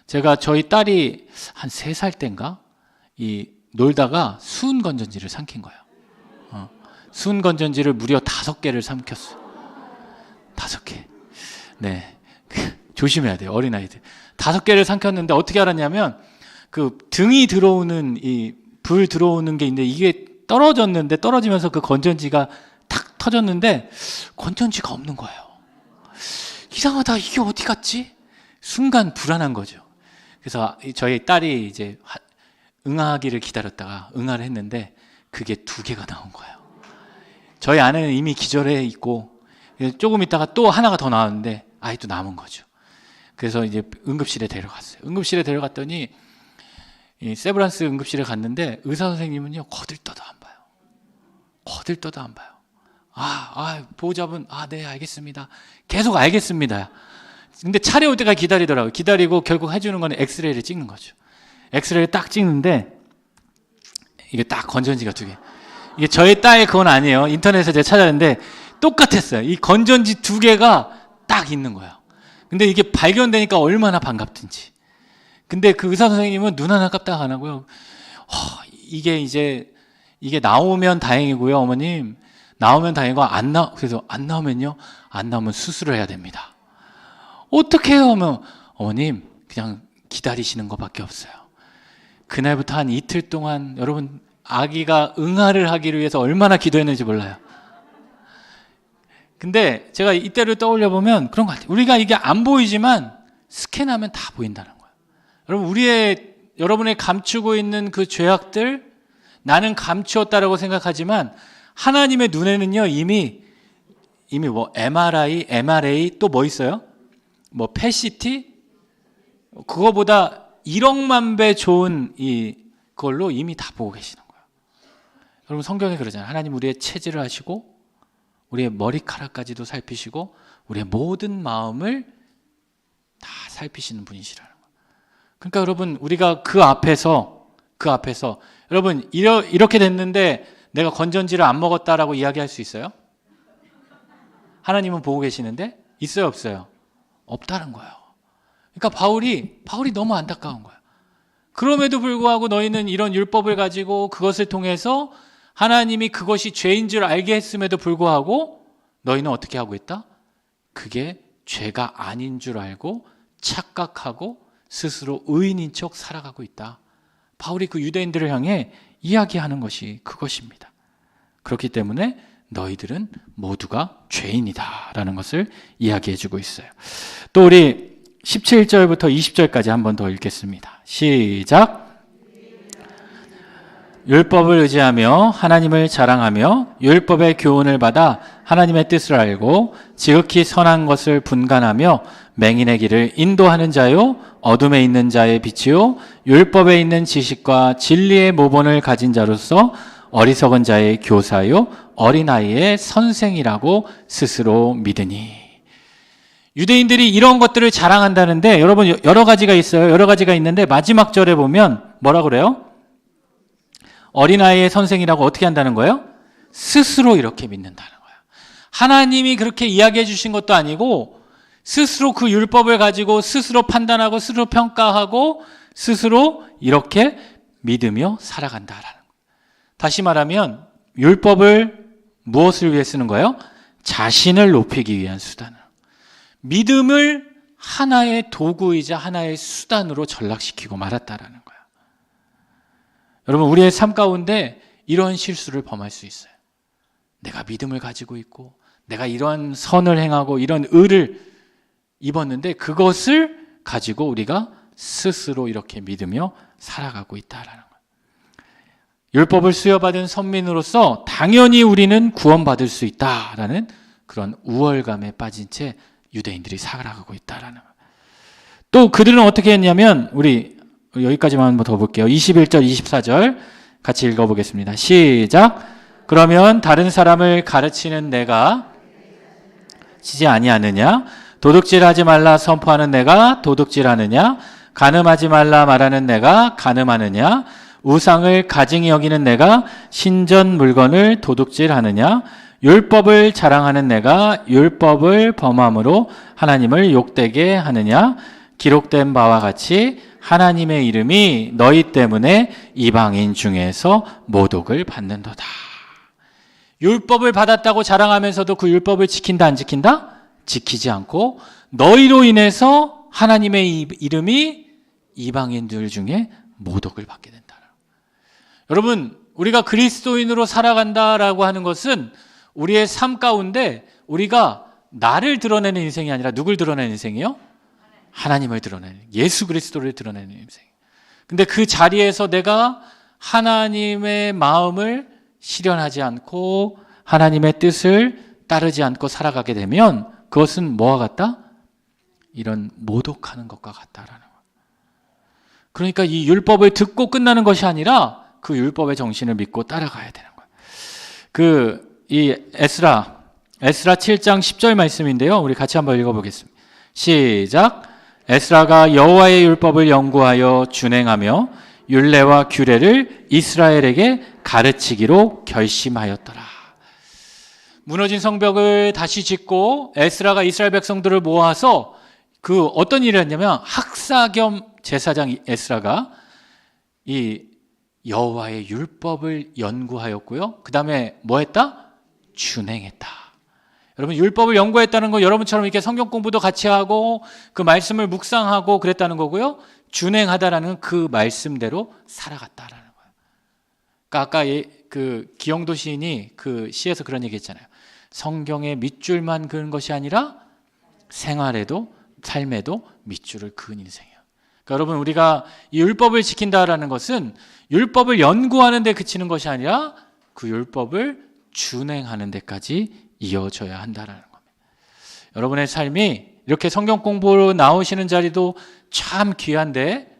제가 저희 딸이 한 3살 때인가 놀다가 수은 건전지를 삼킨 거예요. 수은 건전지를 무려 5개를 삼켰어요. 5개. 네. 조심해야 돼요, 어린아이들. 5개를 삼켰는데 어떻게 알았냐면, 그 등이 들어오는 불 들어오는 게 있는데, 이게 떨어지면서 그 건전지가 탁 터졌는데 건전지가 없는 거예요. 이상하다, 이게 어디 갔지? 순간 불안한 거죠. 그래서 저희 딸이 이제 응하기를 기다렸다가 응하를 했는데 그게 2개가 나온 거예요. 저희 아내는 이미 기절해 있고, 조금 있다가 또 하나가 더 나왔는데 아이도 남은 거죠. 그래서 이제 응급실에 데려갔어요. 응급실에 데려갔더니 이 세브란스 응급실에 갔는데 의사 선생님은요 거들떠도 안 봐요. 보호자분 네 알겠습니다. 계속 알겠습니다. 근데 차례 올 때까지 기다리더라고요. 기다리고 결국 해주는 건 엑스레이를 찍는 거죠. 엑스레이를 딱 찍는데 이게 딱 건전지가 2개. 이게 저의 딸 그건 아니에요. 인터넷에서 제가 찾았는데 똑같았어요. 이 건전지 2개가 딱 있는 거예요. 근데 이게 발견되니까 얼마나 반갑든지. 근데 그 의사 선생님은 눈 하나 깜짝 안 하고요. 이게 나오면 다행이고요, 어머님. 나오면 다행이고 그래서 안 나오면요? 안 나오면 수술을 해야 됩니다. 어떻게 해요? 하면 어머님 그냥 기다리시는 것밖에 없어요. 그날부터 한 이틀 동안 여러분 아기가 응아를 하기를 위해서 얼마나 기도했는지 몰라요. 근데 제가 이때를 떠올려 보면 그런 것 같아요. 우리가 이게 안 보이지만 스캔하면 다 보인다는 거예요. 여러분 여러분의 감추고 있는 그 죄악들 나는 감추었다라고 생각하지만 하나님의 눈에는요 이미 뭐 MRA 또 뭐 있어요? 뭐 PET 그거보다 1억만 배 좋은 그걸로 이미 다 보고 계시는 거예요. 여러분 성경에 그러잖아요. 하나님 우리의 체질을 아시고 우리의 머리카락까지도 살피시고 우리의 모든 마음을 다 살피시는 분이시라는 거예요. 그러니까 여러분 우리가 그 앞에서 여러분 이렇게 됐는데 내가 건전지를 안 먹었다라고 이야기할 수 있어요? 하나님은 보고 계시는데 있어요 없어요? 없다는 거예요. 그러니까 바울이 너무 안타까운 거예요. 그럼에도 불구하고 너희는 이런 율법을 가지고 그것을 통해서 하나님이 그것이 죄인 줄 알게 했음에도 불구하고 너희는 어떻게 하고 있다? 그게 죄가 아닌 줄 알고 착각하고 스스로 의인인 척 살아가고 있다. 바울이 그 유대인들을 향해 이야기하는 것이 그것입니다. 그렇기 때문에 너희들은 모두가 죄인이다라는 것을 이야기해주고 있어요. 또 우리 17절부터 20절까지 한 번 더 읽겠습니다. 시작. 율법을 의지하며 하나님을 자랑하며 율법의 교훈을 받아 하나님의 뜻을 알고 지극히 선한 것을 분간하며 맹인의 길을 인도하는 자요 어둠에 있는 자의 빛이요 율법에 있는 지식과 진리의 모본을 가진 자로서 어리석은 자의 교사요 어린아이의 선생이라고 스스로 믿으니. 유대인들이 이런 것들을 자랑한다는데 여러분 여러 가지가 있어요. 여러 가지가 있는데 마지막 절에 보면 뭐라 그래요? 어린아이의 선생이라고 어떻게 한다는 거예요? 스스로 이렇게 믿는다는 거예요. 하나님이 그렇게 이야기해 주신 것도 아니고 스스로 그 율법을 가지고 스스로 판단하고 스스로 평가하고 스스로 이렇게 믿으며 살아간다라는 거예요. 다시 말하면 율법을 무엇을 위해 쓰는 거예요? 자신을 높이기 위한 수단으로. 믿음을 하나의 도구이자 하나의 수단으로 전락시키고 말았다라는 거예요. 여러분 우리의 삶 가운데 이런 실수를 범할 수 있어요. 내가 믿음을 가지고 있고 내가 이런 선을 행하고 이런 의를 입었는데 그것을 가지고 우리가 스스로 이렇게 믿으며 살아가고 있다라는 거예요. 율법을 수여받은 선민으로서 당연히 우리는 구원받을 수 있다라는 그런 우월감에 빠진 채 유대인들이 살아가고 있다라는 거예요. 또 그들은 어떻게 했냐면 우리 여기까지만 한번 더 볼게요. 21절 24절 같이 읽어보겠습니다. 시작. 그러면 다른 사람을 가르치는 내가 지지 아니하느냐? 도둑질하지 말라 선포하는 내가 도둑질하느냐? 간음하지 말라 말하는 내가 간음하느냐? 우상을 가증히 여기는 내가 신전 물건을 도둑질하느냐? 율법을 자랑하는 내가 율법을 범함으로 하나님을 욕되게 하느냐? 기록된 바와 같이 하나님의 이름이 너희 때문에 이방인 중에서 모독을 받는도다. 율법을 받았다고 자랑하면서도 그 율법을 지킨다 안 지킨다? 지키지 않고 너희로 인해서 하나님의 이름이 이방인들 중에 모독을 받게 된다. 여러분 우리가 그리스도인으로 살아간다라고 하는 것은 우리의 삶 가운데 우리가 나를 드러내는 인생이 아니라 누굴 드러내는 인생이요? 하나님을 드러내는, 예수 그리스도를 드러내는 인생. 근데 그 자리에서 내가 하나님의 마음을 실현하지 않고 하나님의 뜻을 따르지 않고 살아가게 되면 그것은 뭐와 같다? 이런 모독하는 것과 같다라는 거예요. 그러니까 이 율법을 듣고 끝나는 것이 아니라 그 율법의 정신을 믿고 따라가야 되는 거예요. 이 에스라 7장 10절 말씀인데요. 우리 같이 한번 읽어보겠습니다. 시작. 에스라가 여호와의 율법을 연구하여 준행하며 율례와 규례를 이스라엘에게 가르치기로 결심하였더라. 무너진 성벽을 다시 짓고 에스라가 이스라엘 백성들을 모아서 그 어떤 일을 했냐면 학사 겸 제사장 에스라가 이 여호와의 율법을 연구하였고요. 그 다음에 뭐 했다? 준행했다. 여러분, 율법을 연구했다는 건 여러분처럼 이렇게 성경 공부도 같이 하고 그 말씀을 묵상하고 그랬다는 거고요. 준행하다라는 그 말씀대로 살아갔다라는 거예요. 그러니까 아까 그 기영도 시인이 그 시에서 그런 얘기 했잖아요. 성경에 밑줄만 그은 것이 아니라 생활에도 삶에도 밑줄을 그은 인생이에요. 그러니까 여러분, 우리가 이 율법을 지킨다라는 것은 율법을 연구하는 데 그치는 것이 아니라 그 율법을 준행하는 데까지 이어져야 한다라는 겁니다. 여러분의 삶이 이렇게 성경 공부로 나오시는 자리도 참 귀한데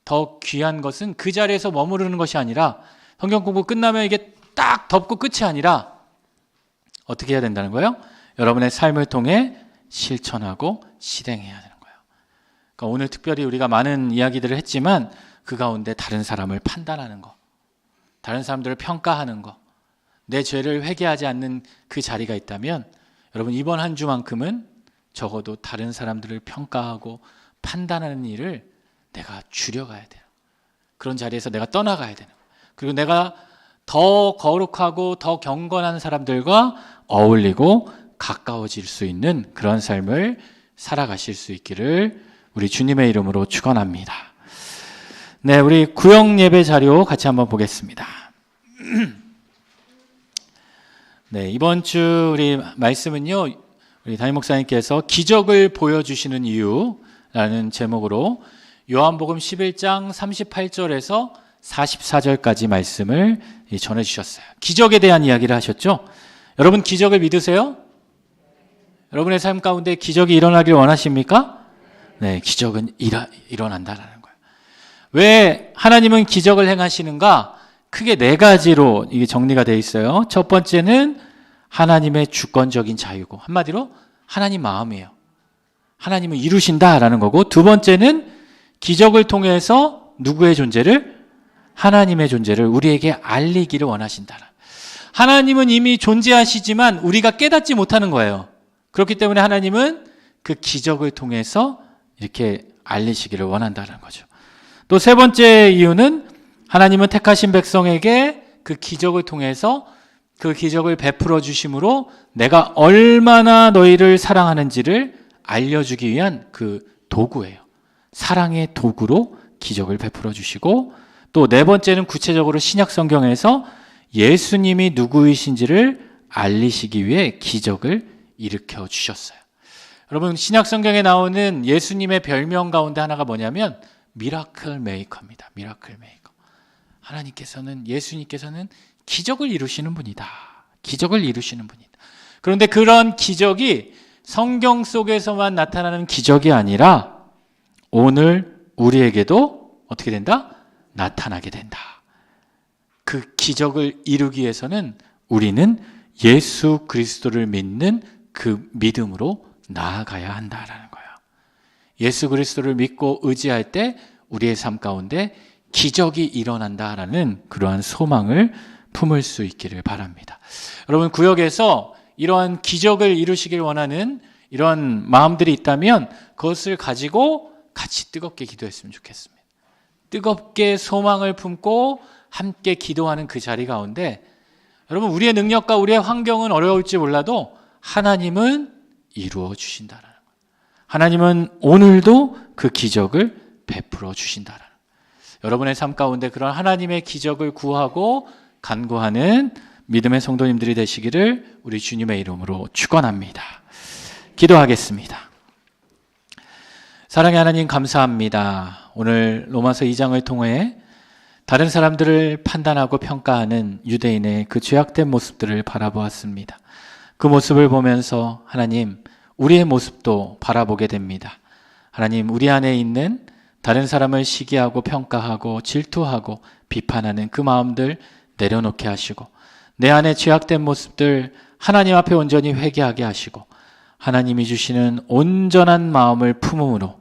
더 귀한 것은 그 자리에서 머무르는 것이 아니라 성경 공부 끝나면 이게 딱 덮고 끝이 아니라 어떻게 해야 된다는 거예요? 여러분의 삶을 통해 실천하고 실행해야 되는 거예요. 그러니까 오늘 특별히 우리가 많은 이야기들을 했지만 그 가운데 다른 사람을 판단하는 거, 다른 사람들을 평가하는 거, 내 죄를 회개하지 않는 그 자리가 있다면 여러분, 이번 한 주만큼은 적어도 다른 사람들을 평가하고 판단하는 일을 내가 줄여가야 돼요. 그런 자리에서 내가 떠나가야 되는 거예요. 그리고 내가 더 거룩하고 더 경건한 사람들과 어울리고 가까워질 수 있는 그런 삶을 살아가실 수 있기를 우리 주님의 이름으로 축원합니다. 네, 우리 구역 예배 자료 같이 한번 보겠습니다. 네, 이번 주 우리 말씀은요, 우리 담임 목사님께서 기적을 보여주시는 이유라는 제목으로 요한복음 11장 38절에서 44절까지 말씀을 전해주셨어요. 기적에 대한 이야기를 하셨죠? 여러분, 기적을 믿으세요? 여러분의 삶 가운데 기적이 일어나길 원하십니까? 네, 기적은 일어난다라는 거예요. 왜 하나님은 기적을 행하시는가? 크게 네 가지로 이게 정리가 되어 있어요. 첫 번째는 하나님의 주권적인 자유고, 한마디로 하나님 마음이에요. 하나님은 이루신다라는 거고, 두 번째는 기적을 통해서 누구의 존재를? 하나님의 존재를 우리에게 알리기를 원하신다. 하나님은 이미 존재하시지만 우리가 깨닫지 못하는 거예요. 그렇기 때문에 하나님은 그 기적을 통해서 이렇게 알리시기를 원한다는 거죠. 또 세 번째 이유는 하나님은 택하신 백성에게 그 기적을 통해서 그 기적을 베풀어 주심으로 내가 얼마나 너희를 사랑하는지를 알려주기 위한 그 도구예요. 사랑의 도구로 기적을 베풀어 주시고, 또 네 번째는 구체적으로 신약 성경에서 예수님이 누구이신지를 알리시기 위해 기적을 일으켜 주셨어요. 여러분, 신약 성경에 나오는 예수님의 별명 가운데 하나가 뭐냐면 미라클 메이커입니다. 미라클 메이커. 예수님께서는 기적을 이루시는 분이다. 기적을 이루시는 분이다. 그런데 그런 기적이 성경 속에서만 나타나는 기적이 아니라 오늘 우리에게도 어떻게 된다? 나타나게 된다. 그 기적을 이루기 위해서는 우리는 예수 그리스도를 믿는 그 믿음으로 나아가야 한다라는 거예요. 예수 그리스도를 믿고 의지할 때 우리의 삶 가운데 기적이 일어난다라는 그러한 소망을 품을 수 있기를 바랍니다. 여러분, 구역에서 이러한 기적을 이루시길 원하는 이런 마음들이 있다면 그것을 가지고 같이 뜨겁게 기도했으면 좋겠습니다. 뜨겁게 소망을 품고 함께 기도하는 그 자리 가운데 여러분, 우리의 능력과 우리의 환경은 어려울지 몰라도 하나님은 이루어 주신다라는 거예요. 하나님은 오늘도 그 기적을 베풀어 주신다라는 거예요. 여러분의 삶 가운데 그런 하나님의 기적을 구하고 간구하는 믿음의 성도님들이 되시기를 우리 주님의 이름으로 축원합니다. 기도하겠습니다. 사랑의 하나님, 감사합니다. 오늘 로마서 2장을 통해 다른 사람들을 판단하고 평가하는 유대인의 그 죄악된 모습들을 바라보았습니다. 그 모습을 보면서 하나님, 우리의 모습도 바라보게 됩니다. 하나님, 우리 안에 있는 다른 사람을 시기하고 평가하고 질투하고 비판하는 그 마음들 내려놓게 하시고, 내 안에 죄악된 모습들 하나님 앞에 온전히 회개하게 하시고, 하나님이 주시는 온전한 마음을 품음으로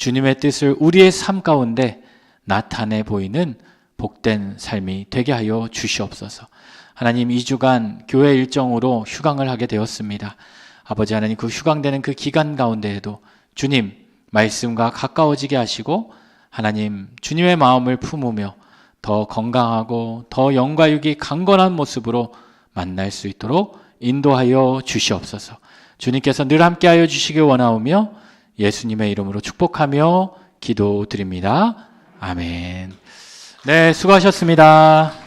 주님의 뜻을 우리의 삶 가운데 나타내 보이는 복된 삶이 되게 하여 주시옵소서. 하나님, 2주간 교회 일정으로 휴강을 하게 되었습니다. 아버지 하나님, 그 휴강되는 그 기간 가운데에도 주님 말씀과 가까워지게 하시고 하나님 주님의 마음을 품으며 더 건강하고 더 영과 육이 강건한 모습으로 만날 수 있도록 인도하여 주시옵소서. 주님께서 늘 함께하여 주시길 원하오며 예수님의 이름으로 축복하며 기도드립니다. 아멘. 네, 수고하셨습니다.